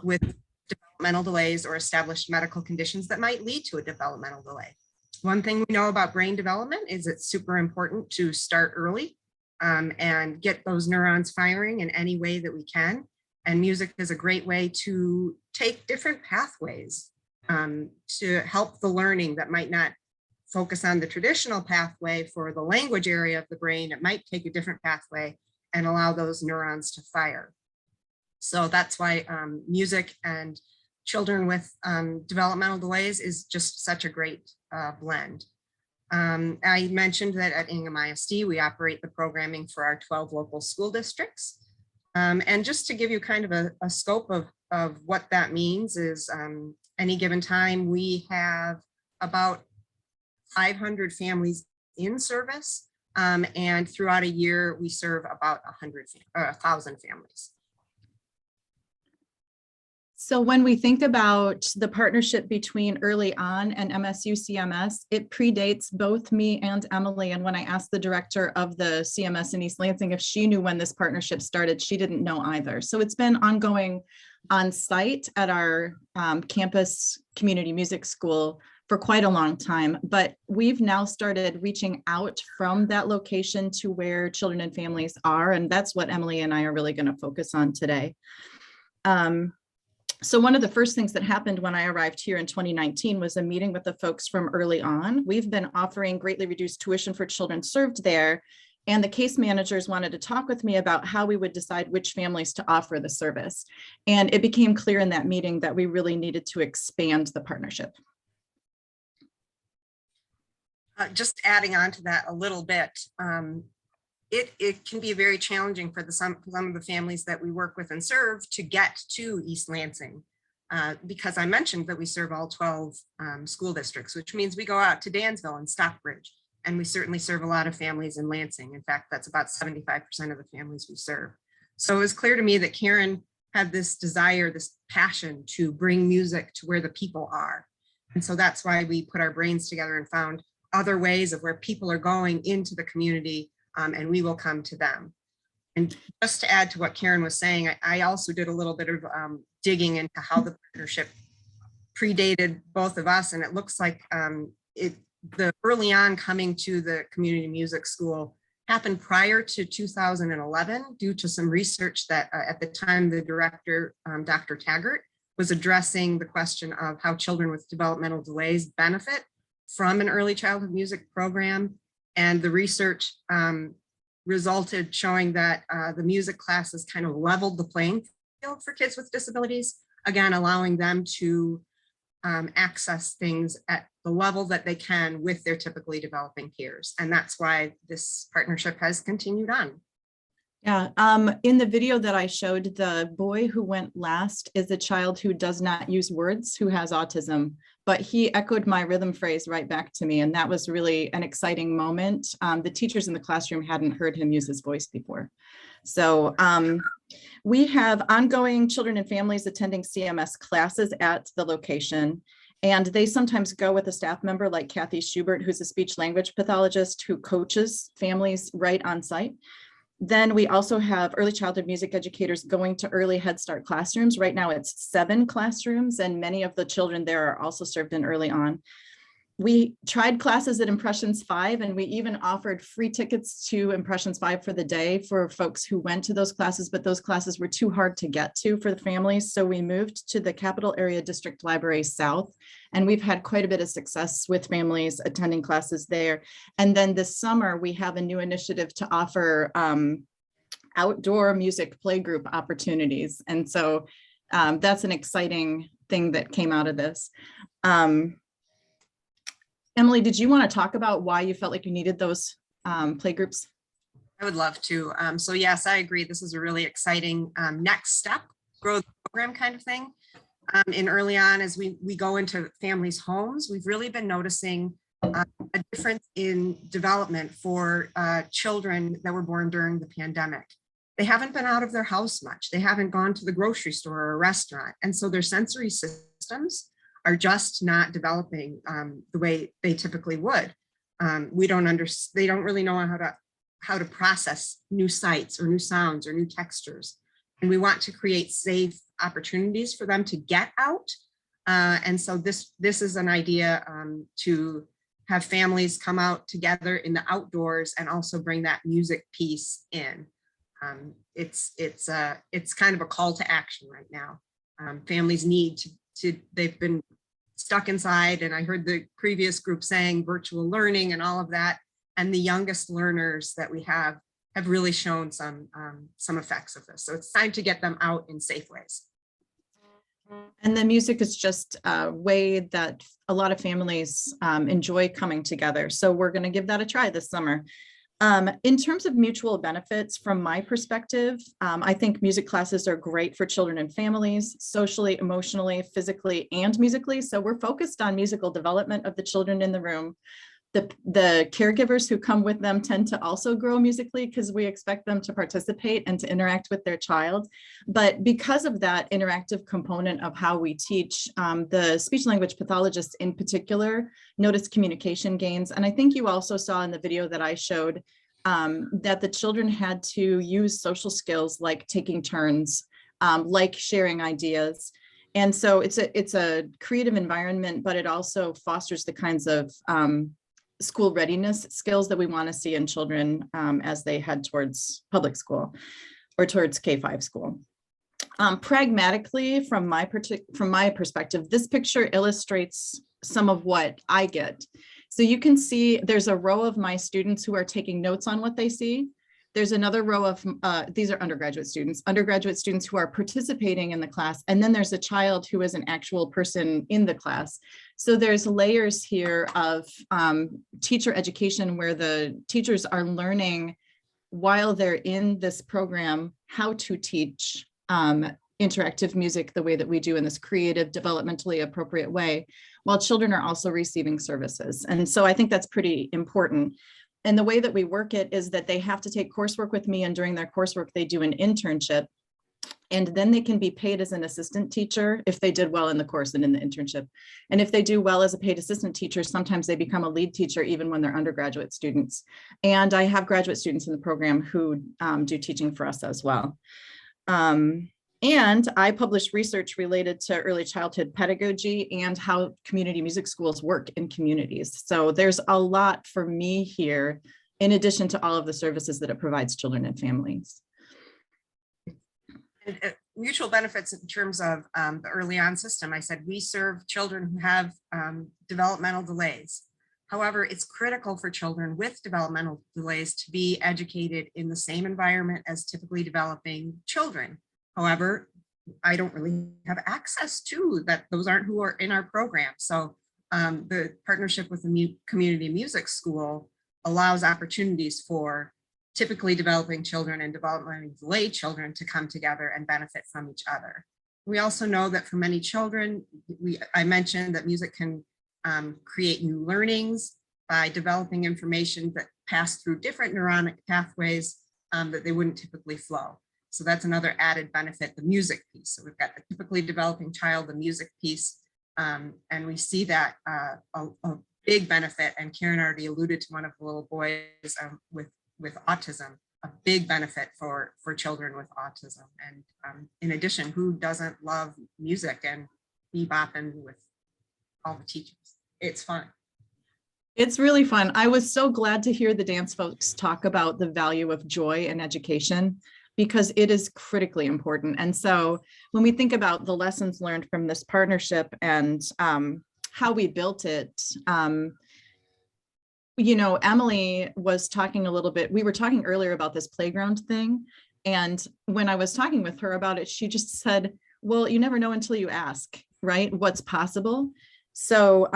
with developmental delays or established medical conditions that might lead to a developmental delay. One thing we know about brain development is it's super important to start early and get those neurons firing in any way that we can. And music is a great way to take different pathways to help the learning that might not focus on the traditional pathway for the language area of the brain. It might take a different pathway and allow those neurons to fire. So that's why music and children with developmental delays is just such a great blend. I mentioned that at Ingham ISD, we operate the programming for our 12 local school districts. And just to give you kind of a scope of what that means is any given time, we have about 500 families in service. And throughout a year, we serve about 1,000 families. So when we think about the partnership between Early On and MSU CMS, it predates both me and Emily. And when I asked the director of the CMS in East Lansing if she knew when this partnership started, she didn't know either. So it's been ongoing on site at our campus community music school for quite a long time, but we've now started reaching out from that location to where children and families are. And that's what Emily and I are really going to focus on today. So one of the first things that happened when I arrived here in 2019 was a meeting with the folks from Early On. We've been offering greatly reduced tuition for children served there, and the case managers wanted to talk with me about how we would decide which families to offer the service. And it became clear in that meeting that we really needed to expand the partnership. Just adding on to that a little bit, it can be very challenging for some of the families that we work with and serve to get to East Lansing, because I mentioned that we serve all 12 school districts, which means we go out to Dansville and Stockbridge, and we certainly serve a lot of families in Lansing. In fact, that's about 75% of the families we serve. So it was clear to me that Karen had this desire, this passion to bring music to where the people are. And so that's why we put our brains together and found other ways of where people are going into the community, and we will come to them. And just to add to what Karen was saying, I also did a little bit of digging into how the partnership predated both of us. And it looks like the Early On coming to the community music school happened prior to 2011 due to some research that at the time the director, Dr. Taggart, was addressing the question of how children with developmental delays benefit from an early childhood music program. And the research resulted showing that the music classes kind of leveled the playing field for kids with disabilities, again, allowing them to access things at the level that they can with their typically developing peers. And that's why this partnership has continued on. Yeah, in the video that I showed, the boy who went last is a child who does not use words, who has autism, but he echoed my rhythm phrase right back to me. And that was really an exciting moment. The teachers in the classroom hadn't heard him use his voice before. So we have ongoing children and families attending CMS classes at the location. And they sometimes go with a staff member like Kathy Schubert, who's a speech language pathologist who coaches families right on site. Then we also have early childhood music educators going to early Head Start classrooms. Right now it's 7 classrooms, and many of the children there are also served in Early On. We tried classes at Impressions 5, and we even offered free tickets to Impressions 5 for the day for folks who went to those classes, but those classes were too hard to get to for the families. So we moved to the Capital Area District Library South, and we've had quite a bit of success with families attending classes there. And then this summer, we have a new initiative to offer outdoor music playgroup opportunities. And so that's an exciting thing that came out of this. Emily, did you want to talk about why you felt like you needed those playgroups? I would love to. So yes, I agree. This is a really exciting next step, grow the program kind of thing. And early on, as we go into families' homes, we've really been noticing a difference in development for children that were born during the pandemic. They haven't been out of their house much. They haven't gone to the grocery store or a restaurant. And so their sensory systems are just not developing the way they typically would. They don't really know how to process new sights or new sounds or new textures. And we want to create safe opportunities for them to get out. And so this is an idea to have families come out together in the outdoors and also bring that music piece in. It's kind of a call to action right now. Families need they've been stuck inside, and I heard the previous group saying virtual learning and all of that. And the youngest learners that we have really shown some effects of this. So it's time to get them out in safe ways. And the music is just a way that a lot of families enjoy coming together. So we're going to give that a try this summer. In terms of mutual benefits, from my perspective, I think music classes are great for children and families, socially, emotionally, physically, and musically. So we're focused on musical development of the children in the room. The caregivers who come with them tend to also grow musically because we expect them to participate and to interact with their child. But because of that interactive component of how we teach, the speech language pathologists in particular noticed communication gains. And I think you also saw in the video that I showed that the children had to use social skills like taking turns, like sharing ideas. And so it's a creative environment, but it also fosters the kinds of school readiness skills that we want to see in children as they head towards public school or towards K-5 school. Pragmatically, from my perspective, this picture illustrates some of what I get. So you can see there's a row of my students who are taking notes on what they see. There's another row of, these are undergraduate students who are participating in the class. And then there's a child who is an actual person in the class. So there's layers here of teacher education where the teachers are learning while they're in this program how to teach interactive music the way that we do in this creative, developmentally appropriate way, while children are also receiving services. And so I think that's pretty important. And the way that we work it is that they have to take coursework with me, and during their coursework, they do an internship. And then they can be paid as an assistant teacher if they did well in the course and in the internship. And if they do well as a paid assistant teacher, sometimes they become a lead teacher even when they're undergraduate students. And I have graduate students in the program who do teaching for us as well. And I publish research related to early childhood pedagogy and how community music schools work in communities. So there's a lot for me here, in addition to all of the services that it provides children and families. And mutual benefits in terms of the early on system. I said we serve children who have developmental delays. However, it's critical for children with developmental delays to be educated in the same environment as typically developing children. However, I don't really have access to that. Those aren't who are in our program. So the partnership with the community music school allows opportunities for typically developing children and developmentally delayed children to come together and benefit from each other. We also know that for many children, I mentioned that music can create new learnings by developing information that pass through different neuronic pathways that they wouldn't typically flow. So that's another added benefit, the music piece. So we've got the typically developing child, the music piece, and we see that a big benefit, and Karen already alluded to one of the little boys with autism, a big benefit for children with autism. And in addition, who doesn't love music and bebopping with all the teachers? It's fun. It's really fun. I was so glad to hear the dance folks talk about the value of joy in education, because it is critically important. And so when we think about the lessons learned from this partnership and how we built it, Emily was talking a little bit, we were talking earlier about this playground thing. And when I was talking with her about it, she just said, well, you never know until you ask, right? What's possible. So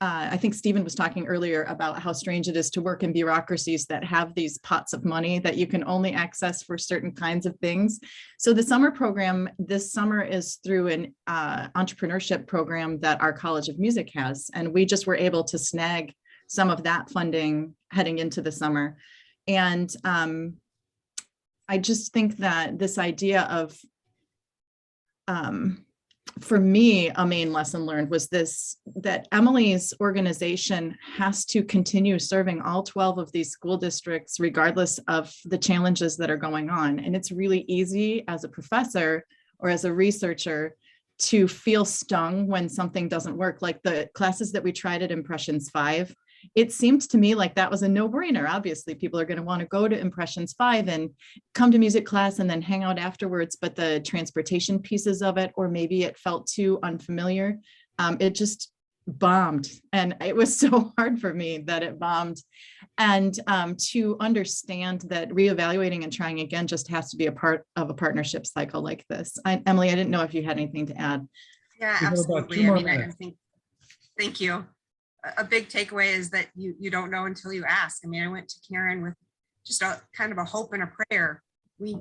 I think Stephen was talking earlier about how strange it is to work in bureaucracies that have these pots of money that you can only access for certain kinds of things. So the summer program this summer is through an entrepreneurship program that our College of Music has. And we just were able to snag some of that funding heading into the summer. And I just think that this idea of, for me, a main lesson learned was this, that Emily's organization has to continue serving all 12 of these school districts, regardless of the challenges that are going on. And it's really easy as a professor or as a researcher to feel stung when something doesn't work. Like the classes that we tried at Impressions 5, it seemed to me like that was a no-brainer. Obviously, people are going to want to go to Impressions 5 and come to music class and then hang out afterwards. But the transportation pieces of it, or maybe it felt too unfamiliar, it just bombed. And it was so hard for me that it bombed. And to understand that reevaluating and trying again just has to be a part of a partnership cycle like this. Emily, I didn't know if you had anything to add. Yeah, We have about absolutely. 2 I more mean, I minutes. think, thank you. A big takeaway is that you don't know until you ask. I mean, I went to Karen with just a kind of a hope and a prayer. We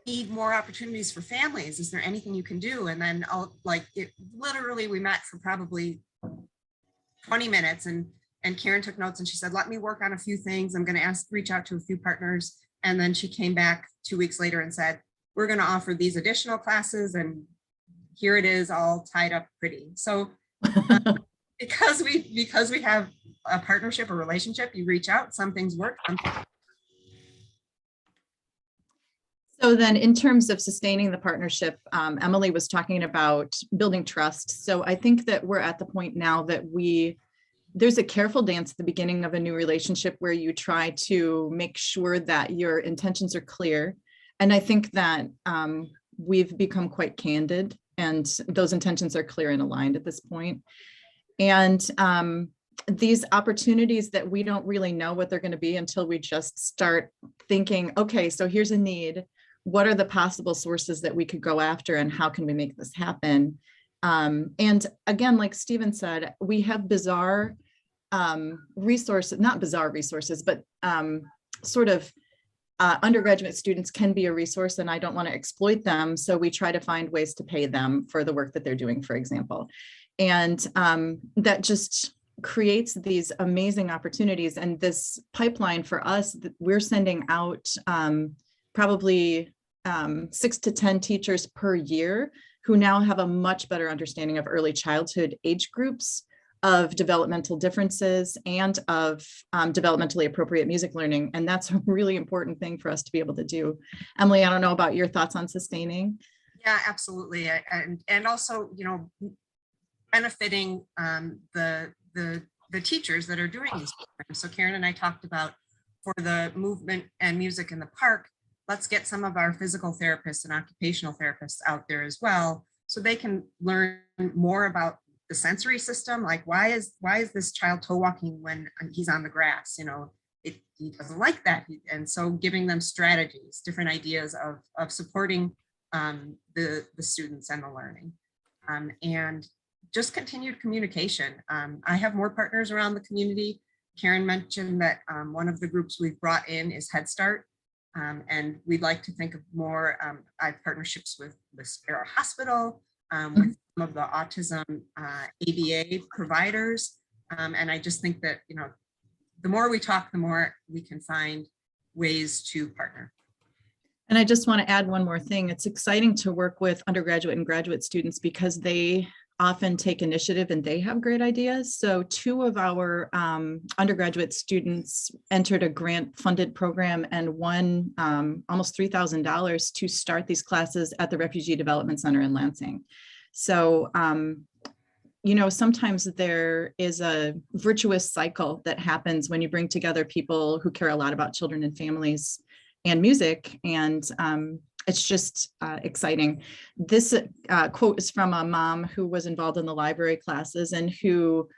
need more opportunities for families. Is there anything you can do? And then literally we met for probably 20 minutes and Karen took notes and she said, let me work on a few things. I'm going to reach out to a few partners. And then she came back 2 weeks later and said, we're going to offer these additional classes and here it is all tied up pretty. So because we have a partnership, a relationship, you reach out, some things work. So then in terms of sustaining the partnership, Emily was talking about building trust. So I think that we're at the point now that there's a careful dance at the beginning of a new relationship where you try to make sure that your intentions are clear. And I think that we've become quite candid and those intentions are clear and aligned at this point. And these opportunities that we don't really know what they're going to be until we just start thinking, okay, so here's a need. What are the possible sources that we could go after and how can we make this happen? And again, like Stephen said, we have bizarre resources, not bizarre resources, but sort of undergraduate students can be a resource and I don't want to exploit them. So we try to find ways to pay them for the work that they're doing, for example. And that just creates these amazing opportunities. And this pipeline for us, we're sending out probably 6 to 10 teachers per year who now have a much better understanding of early childhood age groups, of developmental differences, and of developmentally appropriate music learning. And that's a really important thing for us to be able to do. Emily, I don't know about your thoughts on sustaining. Yeah, absolutely. And also, benefiting the teachers that are doing these programs. So Karen and I talked about, for the movement and music in the park, let's get some of our physical therapists and occupational therapists out there as well, so they can learn more about the sensory system. Like, why is this child toe walking when he's on the grass? He doesn't like that. And so giving them strategies, different ideas of supporting the students and the learning. And just continued communication. I have more partners around the community. Karen mentioned that one of the groups we've brought in is Head Start. And we'd like to think of more. I have partnerships with the Sparrow Hospital, with some of the autism ABA providers. And I just think that, the more we talk, the more we can find ways to partner. And I just want to add one more thing. It's exciting to work with undergraduate and graduate students because they often take initiative and they have great ideas. So 2 of our undergraduate students entered a grant funded program and won almost $3,000 to start these classes at the Refugee Development Center in Lansing. So, sometimes there is a virtuous cycle that happens when you bring together people who care a lot about children and families and music. And it's just exciting. This quote is from a mom who was involved in the library classes and who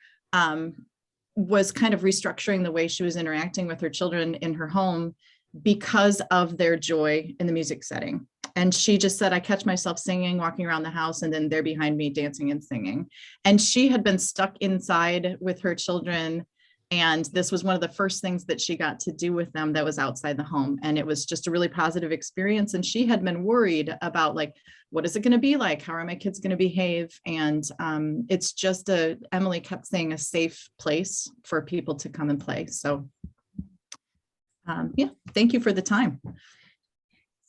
was kind of restructuring the way she was interacting with her children in her home because of their joy in the music setting. And she just said, I catch myself singing, walking around the house, and then they're behind me dancing and singing. And she had been stuck inside with her children. And this was one of the first things that she got to do with them that was outside the home. And it was just a really positive experience. And she had been worried about, like, what is it going to be like? How are my kids going to behave? And it's just Emily kept saying, a safe place for people to come and play. So yeah, thank you for the time.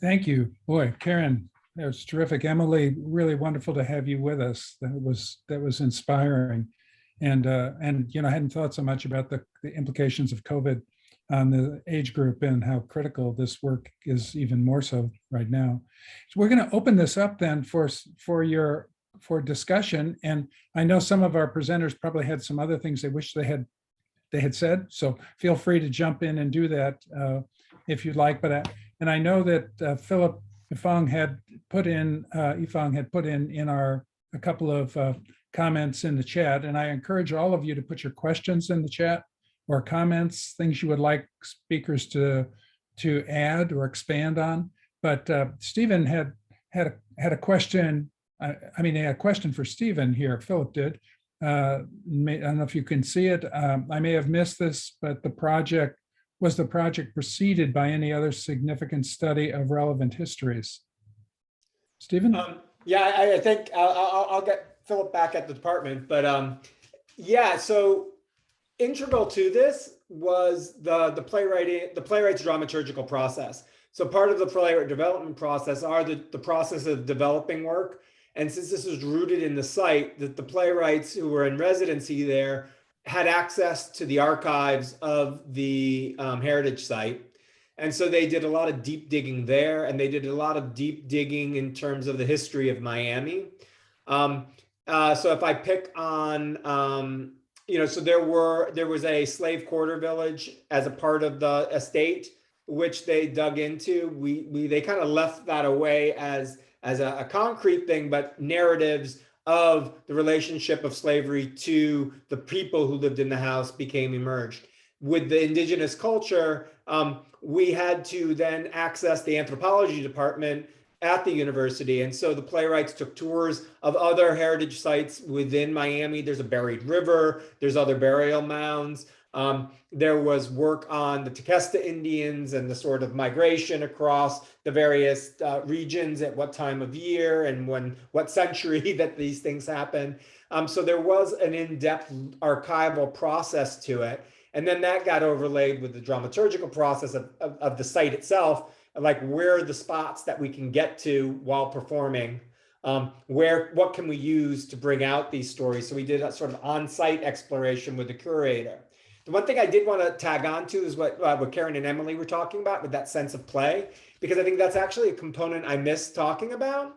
Thank you. Boy, Karen, that was terrific. Emily, really wonderful to have you with us. That was inspiring. And you know, I hadn't thought so much about the implications of COVID on the age group and how critical this work is, even more so right now. So we're going to open this up then for discussion. And I know some of our presenters probably had some other things they wish they had said. So feel free to jump in and do that if you'd like. But I know that Philip Ifong had put in a couple of comments in the chat, and I encourage all of you to put your questions in the chat or comments, things you would like speakers to add or expand on. But Stephen had a question. I mean, a question for Stephen here. Philip did. I don't know if you can see it. I may have missed this, but was the project preceded by any other significant study of relevant histories? Stephen? Yeah, I think I'll get Philip back at the department, but yeah, so integral to this was the playwright's dramaturgical process. So part of the playwright development process are the process of developing work. And since this was rooted in the site, that the playwrights who were in residency there had access to the archives of the heritage site. And so they did a lot of deep digging there, and they did a lot of deep digging in terms of the history of Miami. So if I pick on, you know, so there was a slave quarter village as a part of the estate, which they dug into. They kind of left that away as a concrete thing, but narratives of the relationship of slavery to the people who lived in the house became emerged. With the indigenous culture, we had to then access the anthropology department at the university. And so the playwrights took tours of other heritage sites within Miami. There's a buried river, there's other burial mounds. There was work on the Tequesta Indians and the sort of migration across the various regions at what time of year and what century that these things happen. So there was an in-depth archival process to it. And then that got overlaid with the dramaturgical process of the site itself, like where are the spots that we can get to while performing, what can we use to bring out these stories. So we did a sort of on-site exploration with the curator. The one thing I did want to tag on to is what Karen and Emily were talking about with that sense of play, because I think that's actually a component I missed talking about.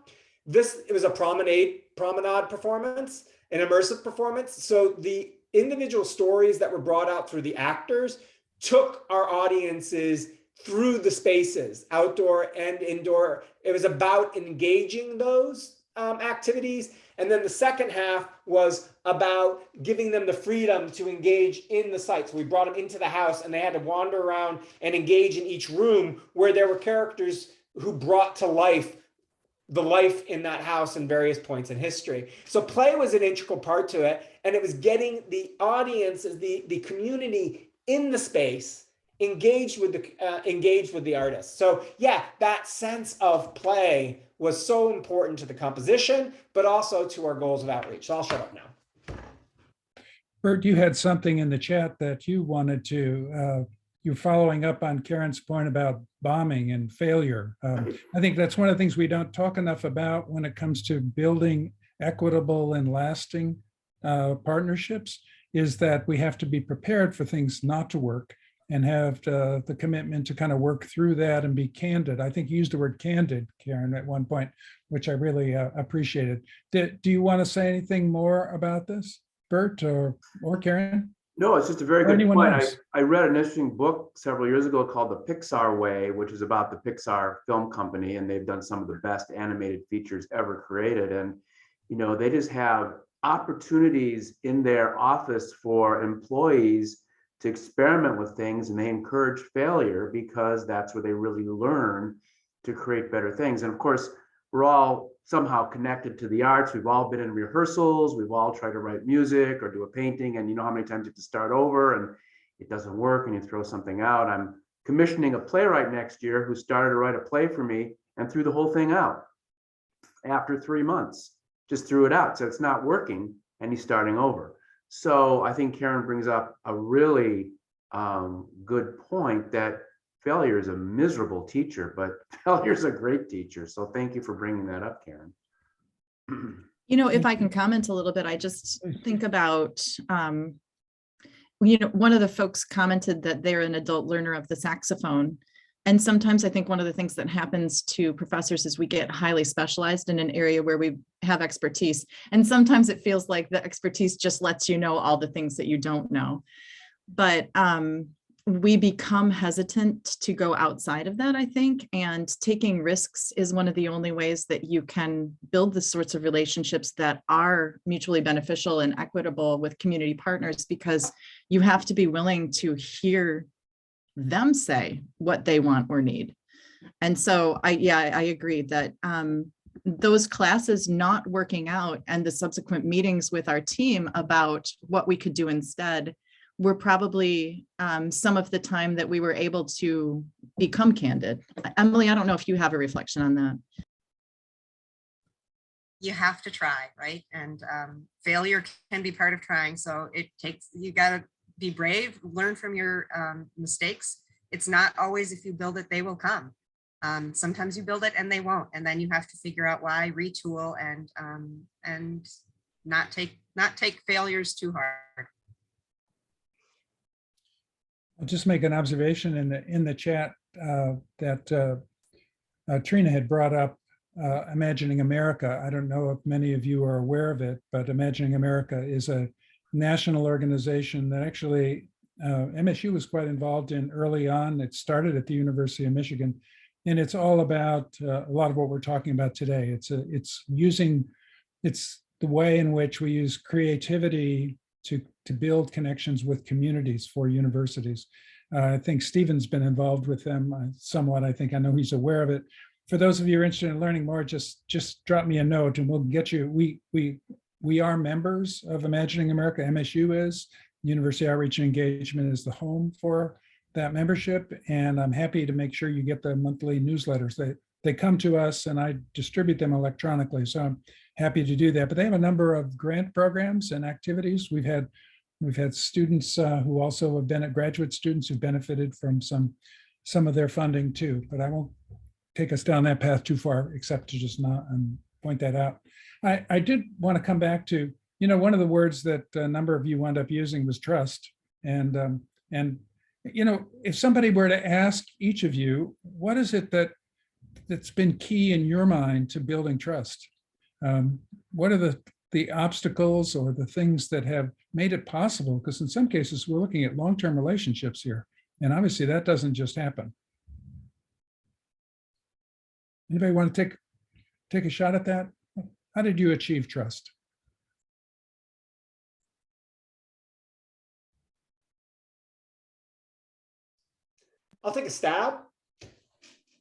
It was a promenade performance, an immersive performance. So the individual stories that were brought out through the actors took our audiences through the spaces, outdoor and indoor. It was about engaging those activities. And then the second half was about giving them the freedom to engage in the site. So we brought them into the house and they had to wander around and engage in each room where there were characters who brought to life the life in that house in various points in history. So play was an integral part to it. And it was getting the audience, the community in the space engaged with the artist. So yeah, that sense of play was so important to the composition, but also to our goals of outreach. So I'll shut up now. Bert, you had something in the chat that you wanted to, you're following up on Karen's point about bombing and failure. I think that's one of the things we don't talk enough about when it comes to building equitable and lasting partnerships, is that we have to be prepared for things not to work and have the commitment to kind of work through that and be candid. I think you used the word candid, Karen, at one point, which I really appreciated. Do you want to say anything more about this, Bert or Karen? No, it's just a very good anyone point. else? I read an interesting book several years ago called The Pixar Way, which is about the Pixar film company, and they've done some of the best animated features ever created. And, you know, they just have opportunities in their office for employees to experiment with things, and they encourage failure because that's where they really learn. to create better things. And of course, we're all somehow connected to the arts. We've all been in rehearsals. We've all tried to write music or do a painting, and you know how many times you have to start over and it doesn't work and you throw something out. I'm commissioning a playwright next year who started to write a play for me and threw the whole thing out after 3 months. Just threw it out. So it's not working and he's starting over. So I think Karen brings up a really good point that failure is a miserable teacher, but failure is a great teacher. So thank you for bringing that up, Karen. You know, if I can comment a little bit, I just think about, you know, one of the folks commented that they're an adult learner of the saxophone. And sometimes I think one of the things that happens to professors is we get highly specialized in an area where we have expertise. And sometimes it feels like the expertise just lets you know all the things that you don't know. But we become hesitant to go outside of that, I think, and taking risks is one of the only ways that you can build the sorts of relationships that are mutually beneficial and equitable with community partners, because you have to be willing to hear them say what they want or need. And so I agree that those classes not working out and the subsequent meetings with our team about what we could do instead were probably some of the time that we were able to become candid. Emily, I don't know if you have a reflection on that. You have to try, right? And failure can be part of trying. So it takes, you got to be brave, learn from your mistakes. It's not always if you build it, they will come. Sometimes you build it and they won't. And then you have to figure out why, retool, and not take failures too hard. I'll just make an observation in the chat that Trina had brought up Imagining America. I don't know if many of you are aware of it, but Imagining America is a national organization that actually MSU was quite involved in early on. It started at the University of Michigan, and it's all about a lot of what we're talking about today. It's the way in which we use creativity to build connections with communities for universities. I think Stephen's been involved with them somewhat. I know he's aware of it. For those of you who are interested in learning more, just drop me a note and we'll get you. We are members of Imagining America. MSU is. University Outreach and Engagement is the home for that membership. And I'm happy to make sure you get the monthly newsletters. They come to us and I distribute them electronically. So I'm happy to do that. But they have a number of grant programs and activities. We've had students who also have been graduate students who benefited from some of their funding too. But I won't take us down that path too far, except to just not point that out. I did want to come back to, you know, one of the words that a number of you wound up using was trust. And you know, if somebody were to ask each of you, what is it that's been key in your mind to building trust? What are the obstacles or the things that have made it possible? Because in some cases, we're looking at long-term relationships here. And obviously that doesn't just happen. Anybody want to take a shot at that? How did you achieve trust? I'll take a stab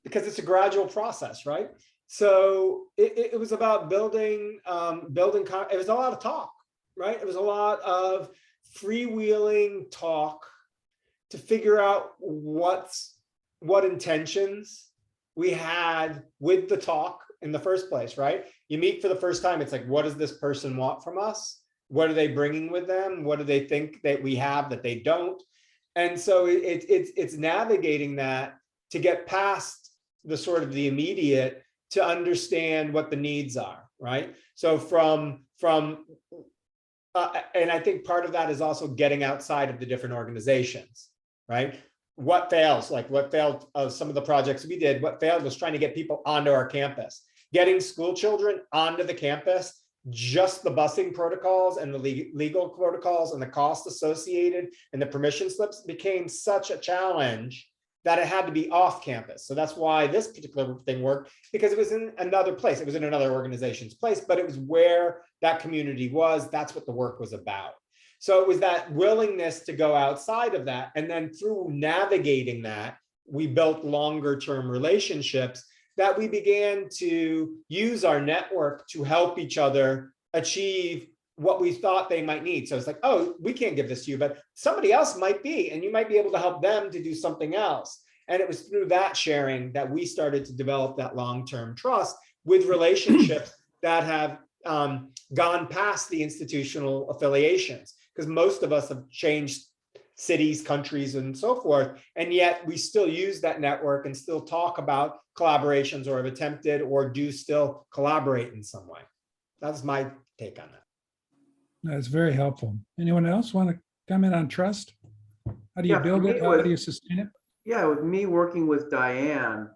because it's a gradual process, right? So it was about building, it was a lot of talk, right? It was a lot of freewheeling talk to figure out what intentions we had with the talk in the first place, right? You meet for the first time, it's like, what does this person want from us? What are they bringing with them? What do they think that we have that they don't? And so it's navigating that to get past the sort of the immediate to understand what the needs are, right? So and I think part of that is also getting outside of the different organizations, right? What fails, like what failed of some of the projects we did, what failed was trying to get people onto our campus, getting school children onto the campus. Just the busing protocols and the legal protocols and the cost associated and the permission slips became such a challenge that it had to be off campus. So that's why this particular thing worked, because it was in another place. It was in another organization's place, but it was where that community was. That's what the work was about. So it was that willingness to go outside of that. And then through navigating that, we built longer term relationships that we began to use our network to help each other achieve what we thought they might need. So it's like, oh, we can't give this to you, but somebody else might be, and you might be able to help them to do something else. And it was through that sharing that we started to develop that long-term trust with relationships that have gone past the institutional affiliations, because most of us have changed cities, countries, and so forth. And yet we still use that network and still talk about collaborations, or have attempted or do still collaborate in some way. That's my take on that. That's very helpful. Anyone else want to comment on trust? How do you Yeah, for build me, it? How do you sustain it? Yeah, with me working with Diane,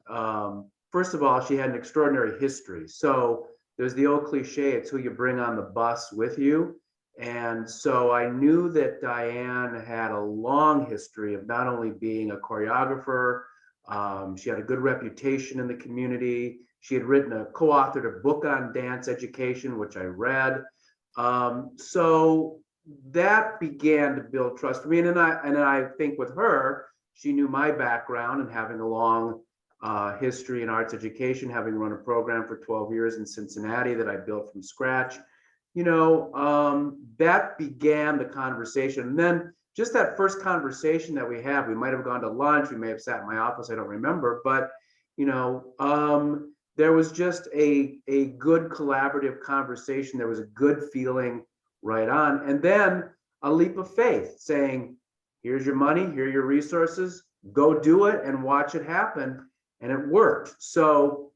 first of all, she had an extraordinary history. So there's the old cliche, it's who you bring on the bus with you. And so I knew that Diane had a long history of not only being a choreographer, she had a good reputation in the community. She had co-authored a book on dance education, which I read. So that began to build trust for me. And then I think with her, she knew my background and having a long history in arts education, having run a program for 12 years in Cincinnati that I built from scratch. That began the conversation. And then just that first conversation that we had, we might have gone to lunch, we may have sat in my office, I don't remember, but there was just a good collaborative conversation. There was a good feeling right on. And then a leap of faith saying, here's your money, here are your resources, go do it and watch it happen. And it worked. So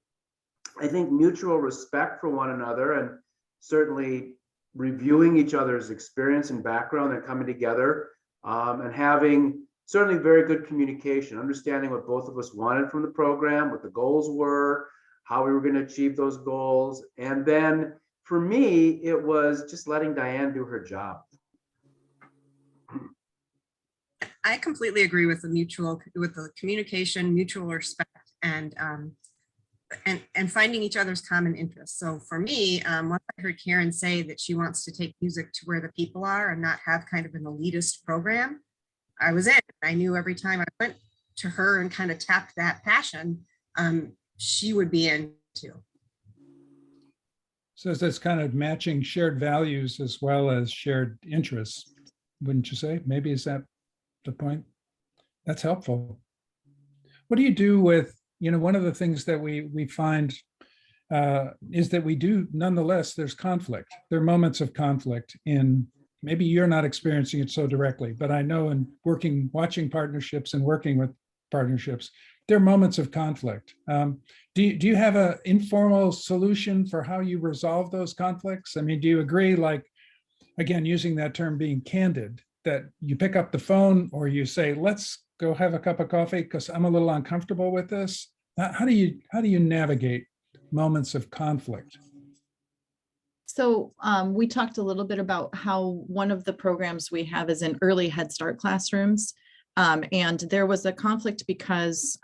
I think mutual respect for one another, and certainly reviewing each other's experience and background and coming together, and having certainly very good communication, understanding what both of us wanted from the program, what the goals were, how we were going to achieve those goals. And then for me, it was just letting Diane do her job. I completely agree with the communication, mutual respect, and finding each other's common interests. So for me, once I heard Karen say that she wants to take music to where the people are and not have kind of an elitist program, I was in. I knew every time I went to her and kind of tapped that passion, she would be in too. So that's kind of matching shared values as well as shared interests, wouldn't you say? Maybe is that the point? That's helpful. What do you do with, one of the things that we find is that we do, nonetheless, there's conflict. There are moments of conflict in, maybe you're not experiencing it so directly, but I know in watching partnerships and working with partnerships, there are moments of conflict. Do you have an informal solution for how you resolve those conflicts? I mean, do you agree, like, again, using that term, being candid, that you pick up the phone or you say, let's go have a cup of coffee because I'm a little uncomfortable with this? How do you navigate moments of conflict? So we talked a little bit about how one of the programs we have is in early Head Start classrooms. And there was a conflict because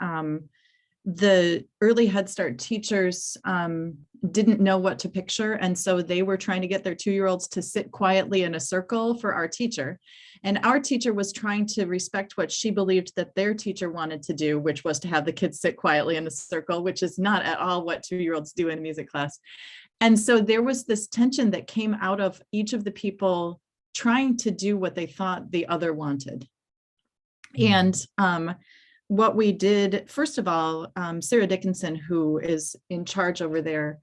the early Head Start teachers didn't know what to picture. And so they were trying to get their 2-year-olds to sit quietly in a circle for our teacher. And our teacher was trying to respect what she believed that their teacher wanted to do, which was to have the kids sit quietly in a circle, which is not at all what 2-year-olds do in music class. And so there was this tension that came out of each of the people trying to do what they thought the other wanted. And what we did, first of all, Sarah Dickinson, who is in charge over there,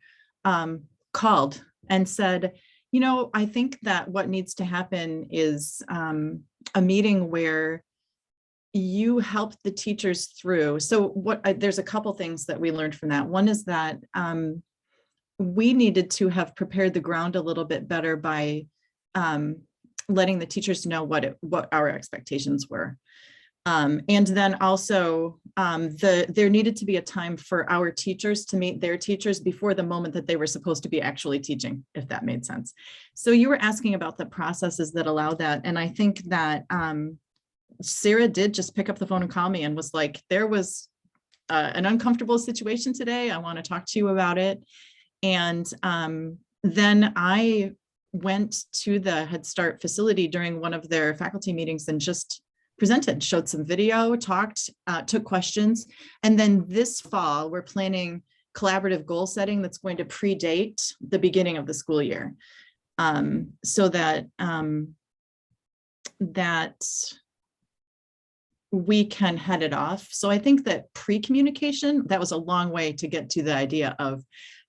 called and said, I think that what needs to happen is a meeting where you help the teachers through. So there's a couple things that we learned from that. One is that we needed to have prepared the ground a little bit better by letting the teachers know what our expectations were. And then also there needed to be a time for our teachers to meet their teachers before the moment that they were supposed to be actually teaching, if that made sense. So you were asking about the processes that allow that. And I think that Sarah did just pick up the phone and call me and was like, there was an uncomfortable situation today. I want to talk to you about it. And then I went to the Head Start facility during one of their faculty meetings and just presented, showed some video, talked, took questions. And then this fall, we're planning collaborative goal setting that's going to predate the beginning of the school year. So that that we can head it off. So I think that pre-communication, that was a long way to get to the idea of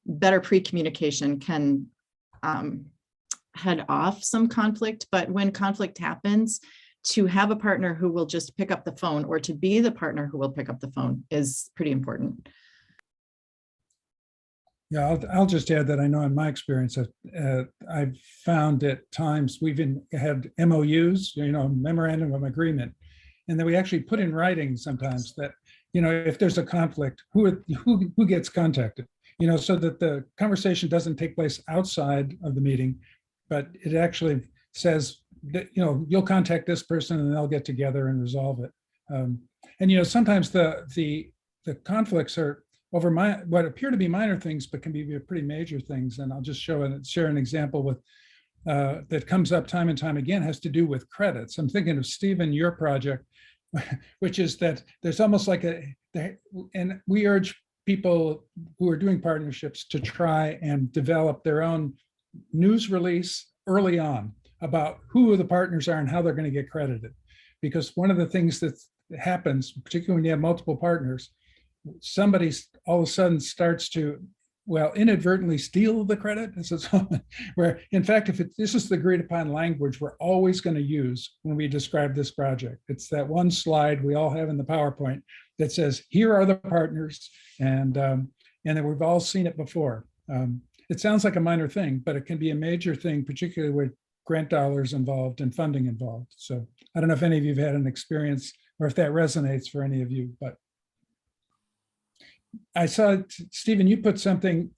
better pre-communication can head off some conflict. But when conflict happens, to have a partner who will just pick up the phone, or to be the partner who will pick up the phone, is pretty important. Yeah, I'll just add that I know in my experience that I've found at times we've had MOUs, memorandum of agreement, and then we actually put in writing sometimes that, if there's a conflict, who gets contacted, so that the conversation doesn't take place outside of the meeting, but it actually says that, you'll contact this person and they'll get together and resolve it. And sometimes the conflicts are over what appear to be minor things, but can be pretty major things. And I'll just share an example with that comes up time and time again, has to do with credits. I'm thinking of Stephen, your project, which is that there's almost like and we urge people who are doing partnerships to try and develop their own news release early on about who the partners are and how they're going to get credited. Because one of the things that happens, particularly when you have multiple partners, somebody all of a sudden starts to, inadvertently steal the credit. Where, in fact, this is the agreed upon language we're always going to use when we describe this project. It's that one slide we all have in the PowerPoint that says, here are the partners, and that we've all seen it before. It sounds like a minor thing, but it can be a major thing, particularly with grant dollars involved and funding involved. So I don't know if any of you have had an experience or if that resonates for any of you, but I saw, Stephen, you put something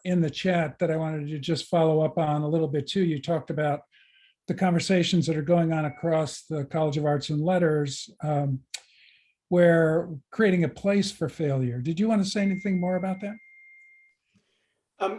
in the chat that I wanted to just follow up on a little bit too. You talked about the conversations that are going on across the College of Arts and Letters, where creating a place for failure. Did you want to say anything more about that?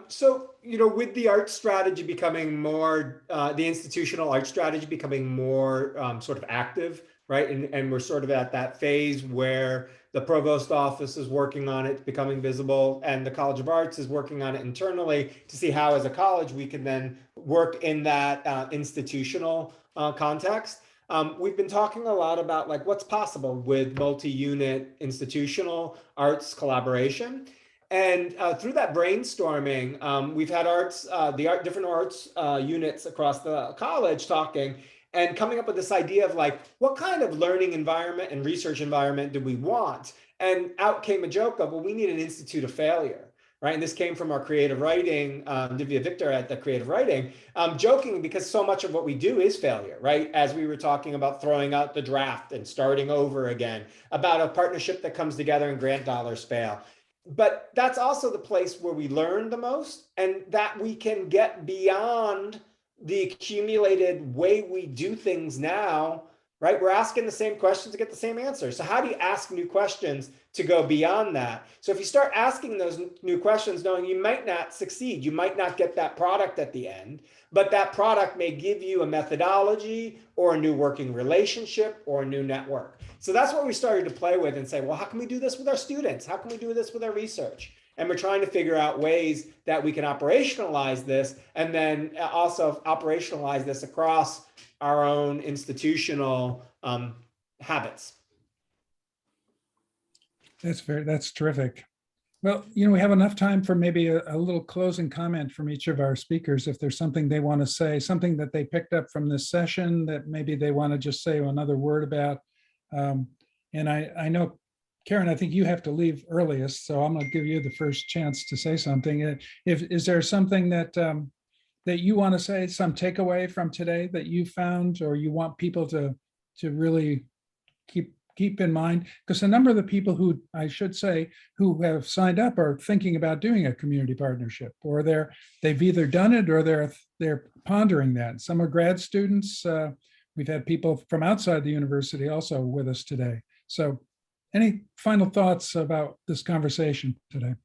So, with the art strategy becoming more, the institutional art strategy becoming more sort of active, right? And we're sort of at that phase where the provost office is working on it, becoming visible, and the College of Arts is working on it internally to see how, as a college, we can then work in that institutional context. We've been talking a lot about like what's possible with multi-unit institutional arts collaboration. And through that brainstorming, we've had different arts units across the college talking and coming up with this idea of like, what kind of learning environment and research environment do we want? And out came a joke of, well, we need an institute of failure, right? And this came from our creative writing, Divya Victor at the creative writing, joking because so much of what we do is failure, right? As we were talking about throwing out the draft and starting over again, about a partnership that comes together and grant dollars fail. But that's also the place where we learn the most, and that we can get beyond the accumulated way we do things now, right? We're asking the same questions to get the same answer. So how do you ask new questions to go beyond that? So if you start asking those new questions, knowing you might not succeed, you might not get that product at the end, but that product may give you a methodology or a new working relationship or a new network. So that's what we started to play with and say, well, how can we do this with our students? How can we do this with our research? And we're trying to figure out ways that we can operationalize this, and then also operationalize this across our own institutional habits. That's terrific. Well, we have enough time for maybe a little closing comment from each of our speakers. If there's something they want to say, something that they picked up from this session that maybe they want to just say another word about. And I know, Karen, I think you have to leave earliest, so I'm going to give you the first chance to say something. Is there something that that you want to say, some takeaway from today that you found, or you want people to really keep in mind? Because a number of the people who, I should say, who have signed up are thinking about doing a community partnership, or they've either done it or they're pondering that. Some are grad students. We've had people from outside the university also with us today. So any final thoughts about this conversation today?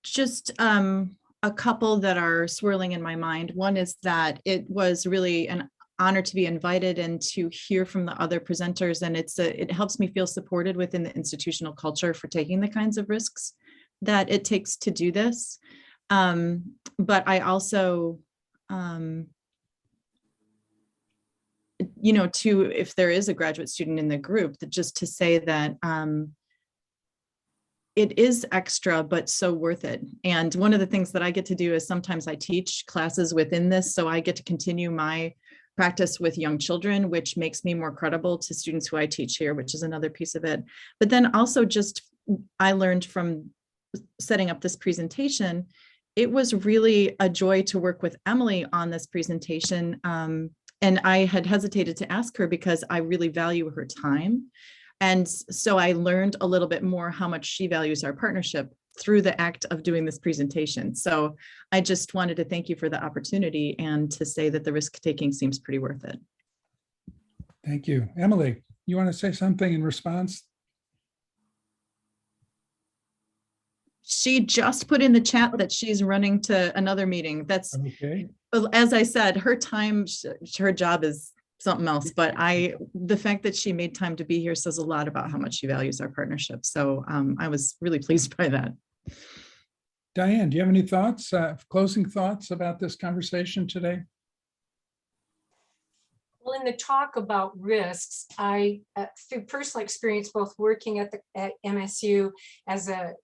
Just a couple that are swirling in my mind. One is that it was really an honored to be invited and to hear from the other presenters. And it helps me feel supported within the institutional culture for taking the kinds of risks that it takes to do this. But I also, if there is a graduate student in the group, that just to say that it is extra, but so worth it. And one of the things that I get to do is sometimes I teach classes within this, so I get to continue my practice with young children, which makes me more credible to students who I teach here, which is another piece of it. But then also just, I learned from setting up this presentation, it was really a joy to work with Emily on this presentation. And I had hesitated to ask her because I really value her time. And so I learned a little bit more how much she values our partnership through the act of doing this presentation. So I just wanted to thank you for the opportunity and to say that the risk taking seems pretty worth it. Thank you. Emily, you want to say something in response? She just put in the chat that she's running to another meeting. That's, Okay. as I said, her time, her job is something else, but the fact that she made time to be here says a lot about how much she values our partnership. So I was really pleased by that. Diane, do you have any thoughts, closing thoughts about this conversation today? Well, in the talk about risks, I, through personal experience, both working at MSU as a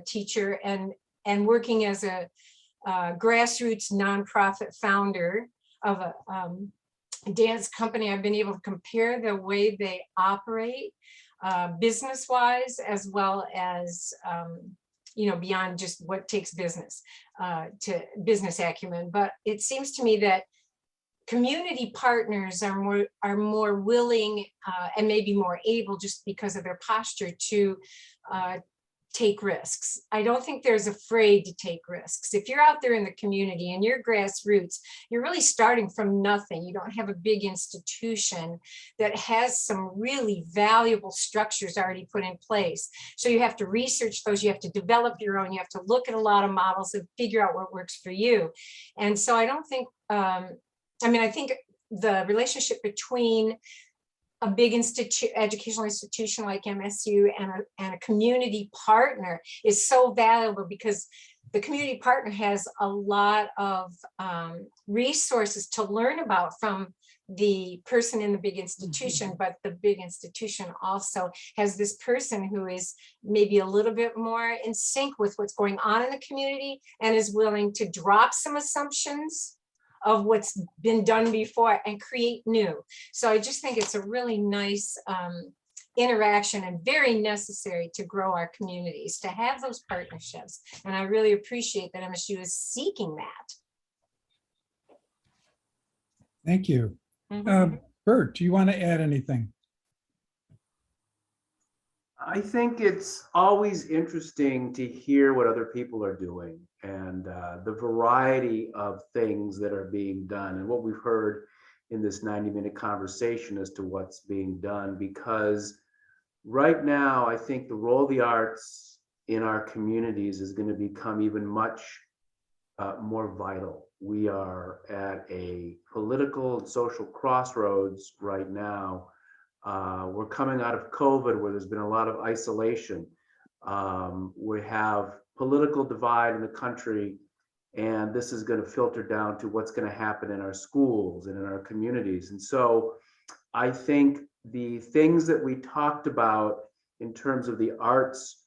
teacher and working as a grassroots nonprofit founder of a dance company, I've been able to compare the way they operate business-wise, as well as beyond just what takes business to business acumen. But it seems to me that community partners are more willing and maybe more able, just because of their posture, to take risks. I don't think there's afraid to take risks. If you're out there in the community and you're grassroots, you're really starting from nothing. You don't have a big institution that has some really valuable structures already put in place. So you have to research those, you have to develop your own, you have to look at a lot of models and figure out what works for you. And so I don't think, I think the relationship between a big educational institution like MSU and a community partner is so valuable, because the community partner has a lot of resources to learn about from the person in the big institution, but the big institution also has this person who is maybe a little bit more in sync with what's going on in the community and is willing to drop some assumptions of what's been done before and create new. So I just think it's a really nice interaction and very necessary to grow our communities, to have those partnerships. And I really appreciate that MSU is seeking that. Thank you. Bert, do you want to add anything? I think it's always interesting to hear what other people are doing and the variety of things that are being done and what we've heard in this 90-minute conversation as to what's being done. Because right now, I think the role of the arts in our communities is going to become even much more vital. We are at a political and social crossroads right now. We're coming out of COVID, where there's been a lot of isolation. We have political divide in the country, and this is going to filter down to what's going to happen in our schools and in our communities. And so I think the things that we talked about in terms of the arts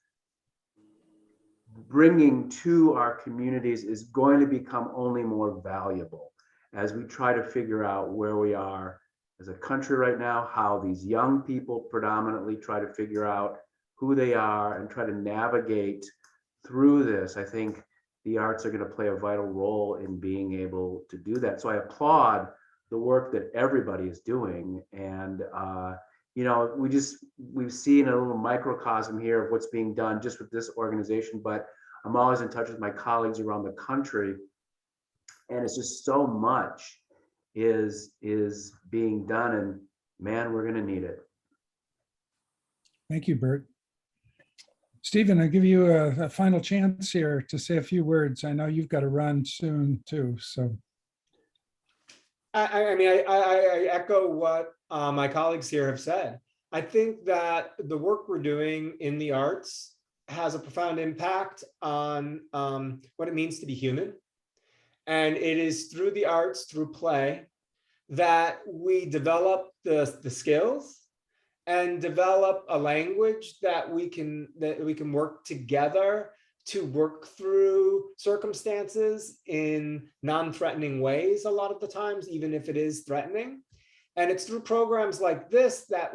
bringing to our communities is going to become only more valuable as we try to figure out where we are as a country right now, how these young people predominantly try to figure out who they are and try to navigate through this. I think the arts are going to play a vital role in being able to do that. So I applaud the work that everybody is doing. And, we've seen a little microcosm here of what's being done just with this organization, but I'm always in touch with my colleagues around the country. And it's just so much is being done, and man, we're going to need it. Thank you, Bert. Stephen, I'll give you a final chance here to say a few words. I know you've got to run soon too, so. I mean, I echo what my colleagues here have said. I think that the work we're doing in the arts has a profound impact on what it means to be human. And it is through the arts, through play, that we develop the skills and develop a language that we can work together to work through circumstances in non-threatening ways a lot of the times, even if it is threatening. And it's through programs like this that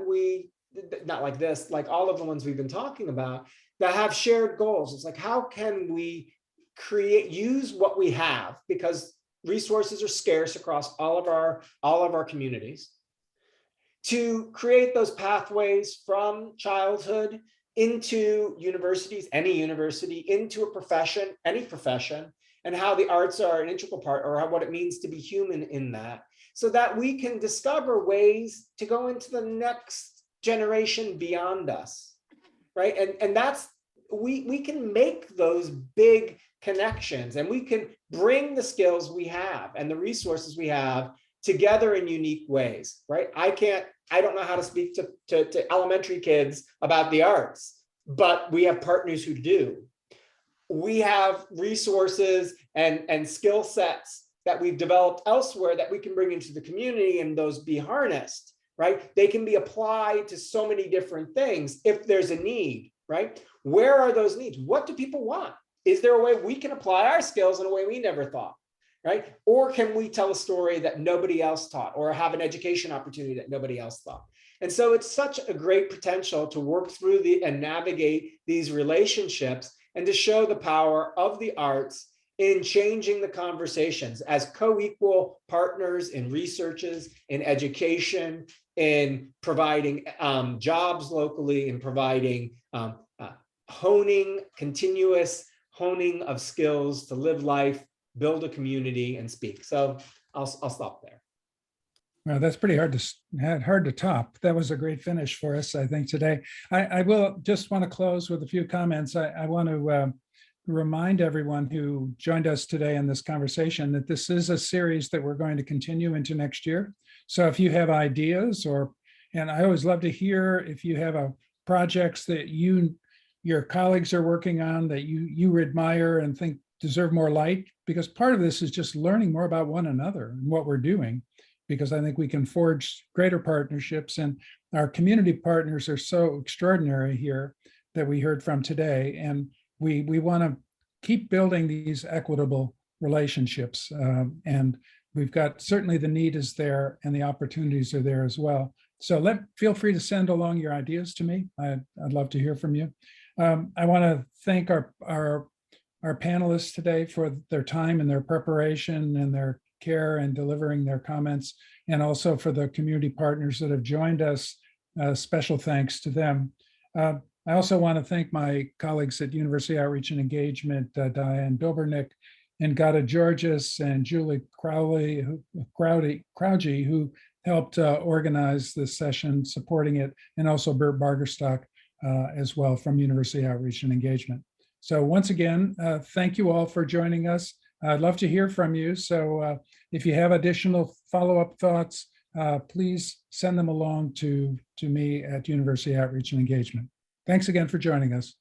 not like this, like all of the ones we've been talking about, that have shared goals. It's like, how can we use what we have, because resources are scarce across all of our communities, to create those pathways from childhood into universities, any university, into a profession, any profession, and how the arts are an integral part, or what it means to be human in that, so that we can discover ways to go into the next generation beyond us, right? And that's, we can make those big connections, and we can bring the skills we have and the resources we have together in unique ways, right? I don't know how to speak to elementary kids about the arts, but we have partners who do. We have resources and skill sets that we've developed elsewhere that we can bring into the community, and those be harnessed, right? They can be applied to so many different things if there's a need, right? Where are those needs? What do people want? Is there a way we can apply our skills in a way we never thought, right? Or can we tell a story that nobody else taught, or have an education opportunity that nobody else thought? And so it's such a great potential to work through and navigate these relationships, and to show the power of the arts in changing the conversations as co-equal partners in researches, in education, in providing jobs locally, in providing continuous honing of skills to live life, build a community, and speak. So I'll stop there. Well, that's pretty hard to top. That was a great finish for us, I think, today. I will just want to close with a few comments. I want to remind everyone who joined us today in this conversation that this is a series that we're going to continue into next year. So if you have ideas, and I always love to hear if you have projects that your colleagues are working on that you admire and think deserve more light, because part of this is just learning more about one another and what we're doing, because I think we can forge greater partnerships, and our community partners are so extraordinary here that we heard from today. And we want to keep building these equitable relationships. And we've got, certainly the need is there and the opportunities are there as well. So feel free to send along your ideas to me. I'd love to hear from you. I want to thank our panelists today for their time and their preparation and their care in delivering their comments, and also for the community partners that have joined us. Special thanks to them. I also want to thank my colleagues at University Outreach and Engagement, Diane Dobernick and Gata Georges and Julie Crowley, who helped organize this session, supporting it, and also Bert Bargerstock as well from University Outreach and Engagement. So once again, thank you all for joining us. I'd love to hear from you. So if you have additional follow-up thoughts, please send them along to me at University Outreach and Engagement. Thanks again for joining us.